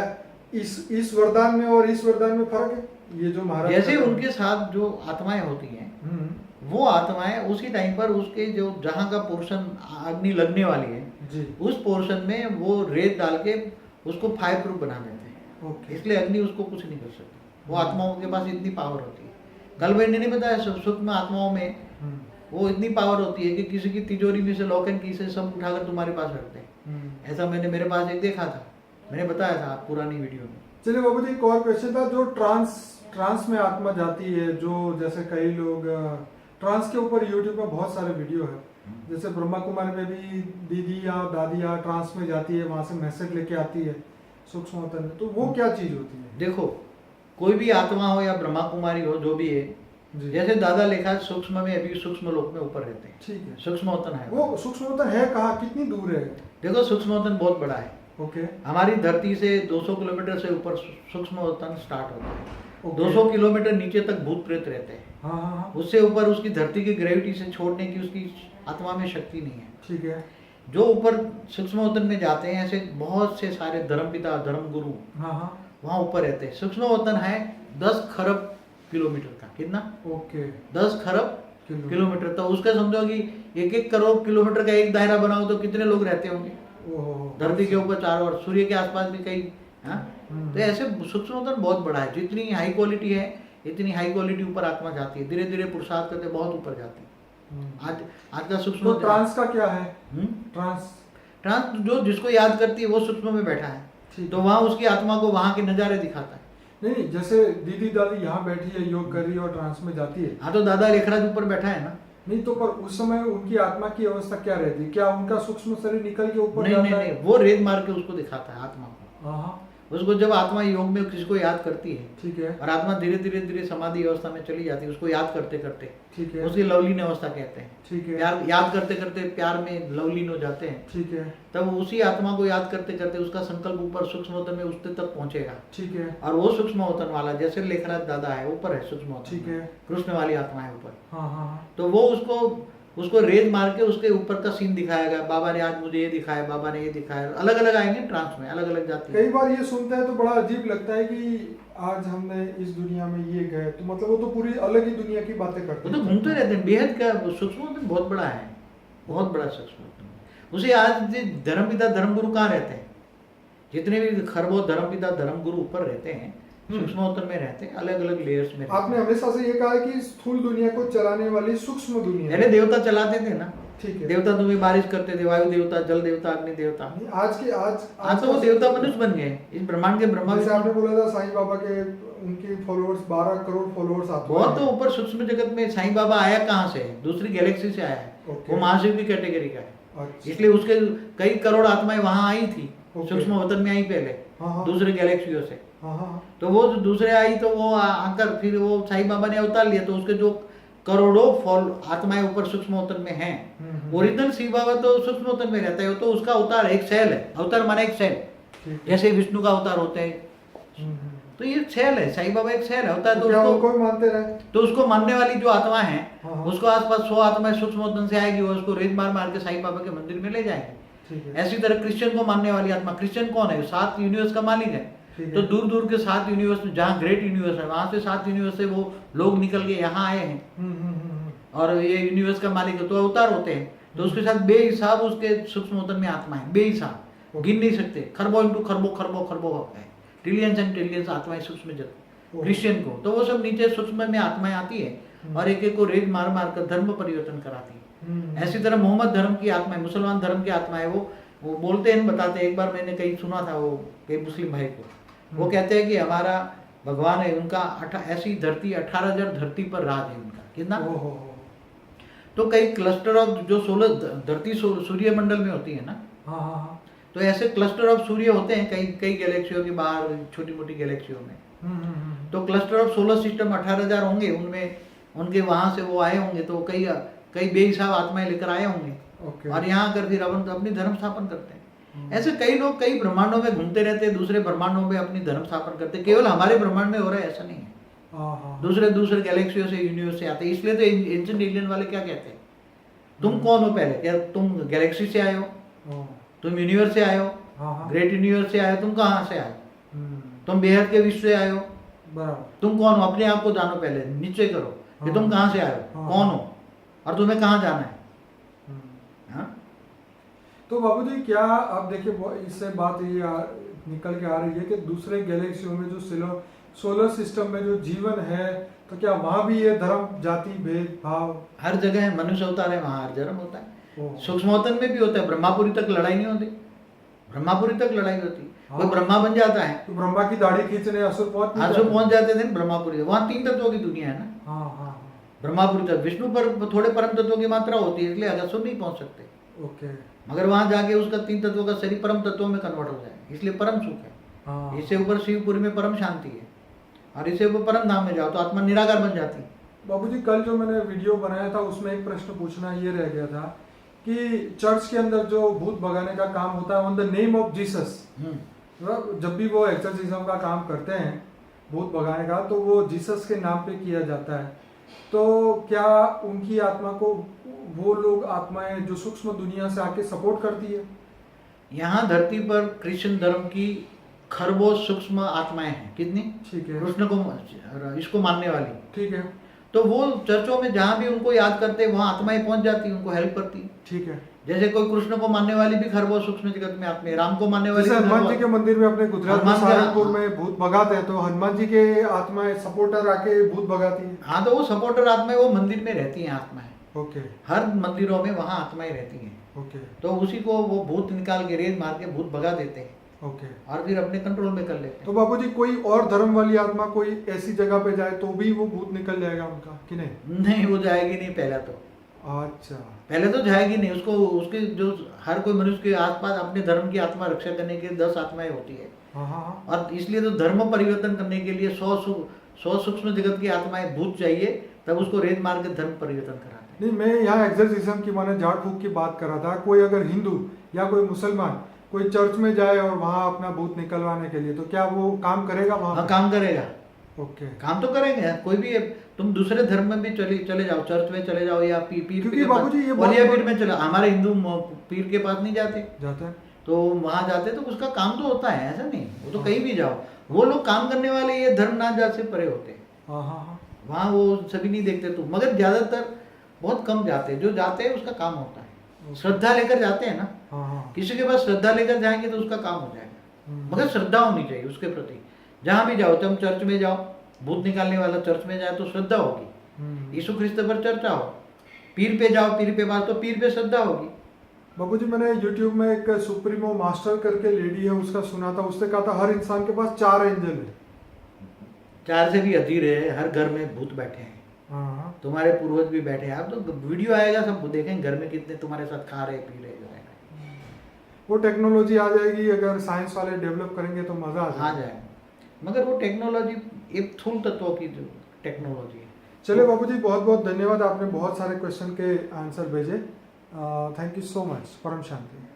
इस वरदान में और इस वरदान में फर्क है? ये जो महाराज जैसे उनके साथ जो आत्माएं होती हैं वो आत्माएं उसी टाइम पर उसके जो जहाँ का पोर्शन अग्नि लगने वाली है जी, उस पोर्शन में वो रेत डाल के उसको फायर प्रूफ बना देते हैं। इसलिए अग्नि उसको कुछ नहीं कर सकती। वो आत्माओं के पास इतनी पावर होती है। कल मैंने नहीं बताया, सूक्ष्म आत्माओं में वो इतनी पावर होती है कि किसी की तिजोरी में से लॉक एंड की से सब उठाकर तुम्हारे पास रखते हैं। ऐसा मैंने मेरे पास एक देखा था, मैंने बताया था पुरानी वीडियो में। चलिए बाबू जी एक और क्वेश्चन था। जो ट्रांस में आत्मा जाती है, जो जैसे कई लोग ट्रांस के ऊपर यूट्यूब में बहुत सारे वीडियो है, जैसे ब्रह्मा कुमारी में भी दीदी या दादी या ट्रांस में जाती है, वहां से मैसेज लेके आती है सूक्ष्म वतन में, तो वो क्या चीज होती है? देखो कोई भी आत्मा हो या ब्रह्मा कुमारी हो, जो भी है, जैसे दादा लिखा है सूक्ष्म में, अभी सूक्ष्म लोक में ऊपर रहते हैं। ठीक है, सूक्ष्म वतन है। वो सूक्ष्म वतन है कहाँ, कितनी दूर है? देखो सूक्ष्म वतन बहुत बड़ा है। ओके, हमारी धरती से 200 किलोमीटर से ऊपर सूक्ष्म वतन स्टार्ट होता है। 200 किलोमीटर नीचे तक भूत प्रेत रहते हैं। हाँ हाँ, उससे ऊपर उसकी धरती की ग्रेविटी से छोड़ने की उसकी आत्मा में शक्ति नहीं है। ठीक है। जो ऊपर सूक्ष्म वतन में जाते हैं, ऐसे बहुत से सारे धर्मपिता धर्म गुरु हाँ हाँ। वहाँ ऊपर रहते हैं। सूक्ष्म वतन है 10 खरब किलोमीटर का, कितना? ओके। 10 खरब किलोमीटर। तो उसका समझो कि 1-1 करोड़ किलोमीटर का एक दायरा बनाओ तो कितने लोग रहते होंगे ओहो। धरती के ऊपर चारों ओर, सूर्य के आसपास भी कई। हाँ, तो ऐसे सूक्ष्म वतन बहुत बड़ा है। जितनी हाई क्वालिटी है इतनी हाई क्वालिटी ऊपर आत्मा जाती है, धीरे धीरे पुरुषार्थ करते बहुत ऊपर जाती है। आज का सूक्ष्म तो ट्रांस का क्या है? ट्रांस जो जिसको याद करती है वो सूक्ष्म में बैठा है, तो वहाँ उसकी आत्मा को वहाँ के नज़ारे दिखाता है। नहीं, जैसे दीदी दादी यहाँ बैठी है, योग कर रही है और ट्रांस में जाती है। हाँ, तो दादा लेखराज ऊपर बैठा है ना। नहीं तो पर उस समय उनकी आत्मा की अवस्था क्या रहती है? क्या उनका सूक्ष्म शरीर निकल के ऊपर नहीं, वो रेत मार के उसको दिखाता है आत्मा को। हाँ। उसको जब आत्मा योग में किसी को याद करती है, ठीक है, और आत्मा धीरे धीरे धीरे समाधि अवस्था में चली जाती है, उसको याद करते करते, ठीक है, उसकी लवलीन अवस्था कहते हैं। ठीक है, प्यार याद करते करते प्यार में लवलीन हो जाते हैं। ठीक है, तब उसी आत्मा को याद करते करते उसका संकल्प ऊपर सूक्ष्म वतन में उससे तक पहुंचेगा। ठीक है। और वो सूक्ष्म वतन वाला जैसे लेखराज दादा है ऊपर है सूक्ष्म वतन, ठीक है, कृष्ण वाली आत्मा है ऊपर। हाँ हाँ। तो वो उसको रेत मार के उसके ऊपर का सीन दिखाएगा। बाबा ने आज मुझे ये दिखाया, बाबा ने ये दिखाया। अलग अलग आएंगे ट्रांस में, अलग अलग जाती है। कई बार ये सुनते हैं तो बड़ा अजीब लगता है कि आज हमने इस दुनिया में ये गए, तो मतलब वो तो पूरी अलग ही दुनिया की बातें करते वो हैं। तो घूमते रहते हैं। बेहद का सूक्ष्म वतन बहुत बड़ा है, बहुत बड़ा सूक्ष्म वतन। उसे आज धर्मपिता धर्मगुरु कहाँ रहते हैं? जितने भी खरबों धर्मपिता धर्मगुरु ऊपर रहते हैं, सूक्ष्म वतन में रहते हैं, अलग अलग लेयर्स में। आपने हमेशा से ये कहा है कि स्थूल दुनिया को चलाने वाली सूक्ष्म दुनिया। पहले देवता चलाते थे ना। ठीक है। देवता तुम्हें बारिश करते थे, वायु देवता, जल देवता, अग्नि देवता। आज तो वो देवता मनुष्य बन गए। इस ब्रह्मांड के ब्रह्मा, जैसे आपने बोला था साईं बाबा के उनके फॉलोअर्स 12 करोड़ फॉलोअर्स आते हैं। बहुत तो ऊपर सूक्ष्म जगत में साईं बाबा आया कहाँ से? दूसरी गैलेक्सी से आया है। वो महाशिव की कैटेगरी का है, इसलिए उसके कई करोड़ आत्माएं वहां आई थी, सूक्ष्म वतन में आई पहले दूसरे गैलेक्सियों से। तो वो दूसरे आई तो वो आकर फिर वो साईं बाबा ने अवतार लिया, तो उसके जो करोड़ों आत्माएं ऊपर सूक्ष्म वतन में हैं। ओरिजिनल शिव बाबा तो सूक्ष्म वतन में रहता है, तो उसका अवतार एक सेल है। अवतार माना एक सेल, जैसे विष्णु का अवतार होते हैं। तो ये सेल है, साईं बाबा एक सेल है, होता है। तो उसको मानते रहे, तो उसको मानने वाली जो आत्मा है, उसको आसपास 100 आत्माएं सूक्ष्म वतन से आएगी, वो उसको रेत मार मार के साईं बाबा के मंदिर में ले जाएंगे। ऐसी तरह क्रिश्चियन को मानने वाली आत्मा, क्रिश्चियन कौन है? 7 यूनिवर्स का मालिक है। तो दूर दूर के 7 यूनिवर्स में, जहाँ ग्रेट यूनिवर्स है, वहां से 7 यूनिवर्स से वो लोग निकल के यहाँ आए हैं, और ये यूनिवर्स का मालिक है, तो अवतार होते हैं। तो उसके साथ बेहिसाब उसके सूक्ष्म वतन में आत्मा है, बेहिसाब, गिन नहीं सकते। खरबों इंटू खरबों खरबों खरबों है, ट्रिलियंस एंड ट्रिलियंस आत्माएं सूक्ष्म जगत क्रिश्चियन को। तो वो सब नीचे सूक्ष्म में आत्माएं आती है और एक एक को रेत मार मार कर धर्म परिवर्तन कराती है। ऐसी तरह मोहम्मद धर्म की आत्मा है, मुसलमान धर्म की आत्मा है। वो बोलते हैं, बताते हैं। एक बार मैंने कहीं सुना था, वो एक मुस्लिम भाई को, वो कहते हैं कि हमारा भगवान है, उनका ऐसी धरती 18,000 धरती पर राज है उनका। कितना? तो कई क्लस्टर ऑफ जो 16 धरती सूर्य मंडल में होती है ना, तो ऐसे क्लस्टर ऑफ सूर्य होते हैं कई गैलेक्सियों के बाहर, छोटी मोटी गैलेक्सियों में। तो क्लस्टर ऑफ सोलर सिस्टम 18,000 होंगे, उनमें उनके वहां से वो आए होंगे, तो कई बेहिसाब आत्माएं लेकर आए होंगे, और यहाँ आकर फिर अपनी धर्म स्थापन करते हैं। ऐसे कई लोग कई ब्रह्मांडों में घूमते रहते हैं, दूसरे ब्रह्मांडों में अपनी धर्म स्थापन करते हैं। केवल हमारे ब्रह्मांड में हो रहा है ऐसा नहीं है, दूसरे गैलेक्सियों से, यूनिवर्स से आते हैं। इसलिए तो एंशिएंट एलियन वाले क्या कहते हैं, तुम कौन हो पहले? क्या तुम गैलेक्सी से आए हो? तुम यूनिवर्स से आए हो? ग्रेट यूनिवर्स से आए हो? तुम कहाँ से आए? तुम बेहद के विश्व से आए हो? तुम कौन हो? अपने आप को जानो, पहले निश्चय करो कि तुम कहाँ से आए हो, कौन हो, और तुम्हें कहाँ जाना है। तो बाबूजी, क्या आप देखिए, इससे बात ये निकल के आ रही है कि दूसरे गैलेक्सियों में जो सोलर सिस्टम में जो जीवन है, तो क्या वहाँ भी ये धर्म जाति भेदभाव? हर जगह है, मनुष्य अवतार है, वहाँ हर धर्म होता है। सूक्ष्म वतन में भी होता है। ब्रह्मापुरी तक लड़ाई नहीं होती, ब्रह्मापुरी तक लड़ाई होती। कोई ब्रह्मा बन जाता है तो ब्रह्मा की दाढ़ी खींचने असुर पहुंच जाते थे ब्रह्मापुरी। वहाँ 3 तत्वों की दुनिया है ना। ब्रह्मापुरी तक विष्णु पर थोड़े परम तत्वों की मात्रा होती है, इसलिए असुर नहीं पहुंच सकते। मगर वहां जाके उसका 3 तत्वों का शरीर परम तत्वों में कन्वर्ट हो जाए, इसलिए परम सुख है। इससे ऊपर शिवपुरी में परम शांति है, और इससे ऊपर परम धाम में जाओ तो आत्मा निराकार बन जाती है। बाबूजी, कल जो मैंने वीडियो बनाया था उसमें एक प्रश्न पूछना ये रह गया था कि चर्च के अंदर जो भूत भगाने का काम होता है on the name of Jesus, जब भी वो एक्सर्सिज्म का काम करते हैं भूत भगाने का, तो वो जीसस के नाम पे किया जाता है। तो क्या उनकी आत्मा को वो लोग आत्माएं जो सूक्ष्म दुनिया से आके सपोर्ट करती है? यहाँ धरती पर क्रिश्चियन धर्म की खरबों सूक्ष्म आत्माएं हैं। कितनी? ठीक है, कृष्ण को, इसको मानने वाली। ठीक है, तो वो चर्चों में जहाँ भी उनको याद करते हैं वहाँ आत्माएं पहुंच जाती हैं, उनको हेल्प करती हैं। ठीक है। जैसे कोई कृष्ण को मानने वाली भी खरबों सूक्ष्म जगत में आत्माएं, राम को मानने वाली जैसे भी हनुमान जी खरबों- के मंदिर में अपने गुजरात में हनुमान के- सहारनपुर में भूत भगाते हैं, तो हनुमान जी के आत्माएं सपोर्टर आके भूत भगाती है? हाँ, तो वो सपोर्टर आत्माएं वो मंदिर में रहती हैं आत्माएं। ओके, हर मंदिरों में वहाँ आत्माएं रहती हैं। ओके, तो उसी को वो भूत निकाल के रेत मार के भूत भगा देते हैं ओके। और फिर अपने कंट्रोल में कर लेते तो हैं। बाबूजी कोई और धर्म वाली आत्मा कोई ऐसी जगह पे जाए तो भी वो भूत निकल जाएगा उनका कि नहीं? नहीं, वो जाएगी नहीं पहला तो। अच्छा, पहले तो जाएगी नहीं, उसको उसके जो हर कोई मनुष्य के आसपास अपने धर्म की आत्मा रक्षा करने के 10 आत्माएं होती है। हाँ हाँ हाँ, और इसलिए तो धर्म परिवर्तन करने के लिए 100 सूक्ष्म जगत की आत्माएं भूत चाहिए, तब उसको रेत मार के धर्म परिवर्तन कराते हैं। नहीं मैं यहाँ एक्सर्सिज्म की माने झाड़ फूक की बात कर रहा था। कोई अगर हिंदू या कोई मुसलमान कोई चर्च में जाए और वहाँ अपना भूत निकलवाने के लिए, तो क्या वो काम करेगा वहाँ हाँ, पे? काम करेगा। ओके, काम तो करेंगे। कोई भी तुम दूसरे धर्म में भी चले जाओ, चर्च में चले जाओ या पीर क्योंकि के पास, बाबूजी ये बहुत वलिया पीर में चले। हमारे हिंदू पीर के पास नहीं जाते, जाते हैं। तो वहां जाते तो उसका काम तो होता है, ऐसा नहीं। वो तो कहीं भी जाओ, वो लोग काम करने वाले ये धर्म ना जात से परे होते हैं। हाँ हाँ हाँ, वहाँ वो सभी नहीं देखते तो, मगर ज्यादातर बहुत कम जाते हैं। जो जाते हैं उसका काम होता है, श्रद्धा लेकर जाते हैं ना। हाँ हाँ, किसी के पास श्रद्धा लेकर जाएंगे तो उसका काम हो जाएगा, मगर श्रद्धा होनी चाहिए उसके प्रति। जहाँ भी जाओ, तुम चर्च में जाओ, भूत निकालने वाला चर्च में जाए तो श्रद्धा होगी। यीशु ख्रिस्त पर चर्चा हो। पीर पे जाओ, पीर पे बात, तो पीर पे श्रद्धा होगी। बाबूजी मैंने YouTube में एक सुप्रीमो मास्टर करके लेडी है, उसका सुना था। उसने कहा था हर इंसान के पास 4 एंजल है। 4 से भी अधिक है। हर घर में भूत बैठे हैं, हाँ हाँ, तुम्हारे पूर्वज भी बैठे हैं। आप तो वीडियो आएगा, सब देखेंगे घर में कितने तुम्हारे साथ खा रहे पी रहे जो है। वो टेक्नोलॉजी आ जाएगी, अगर साइंस वाले डेवलप करेंगे तो मजा आ आ जाएगा। जाए, मगर वो टेक्नोलॉजी एक स्थूल तत्वों की जो टेक्नोलॉजी है। चलिए बाबूजी, बहुत बहुत धन्यवाद, आपने बहुत सारे क्वेश्चन के आंसर भेजे। Thank you so much. परम शांति।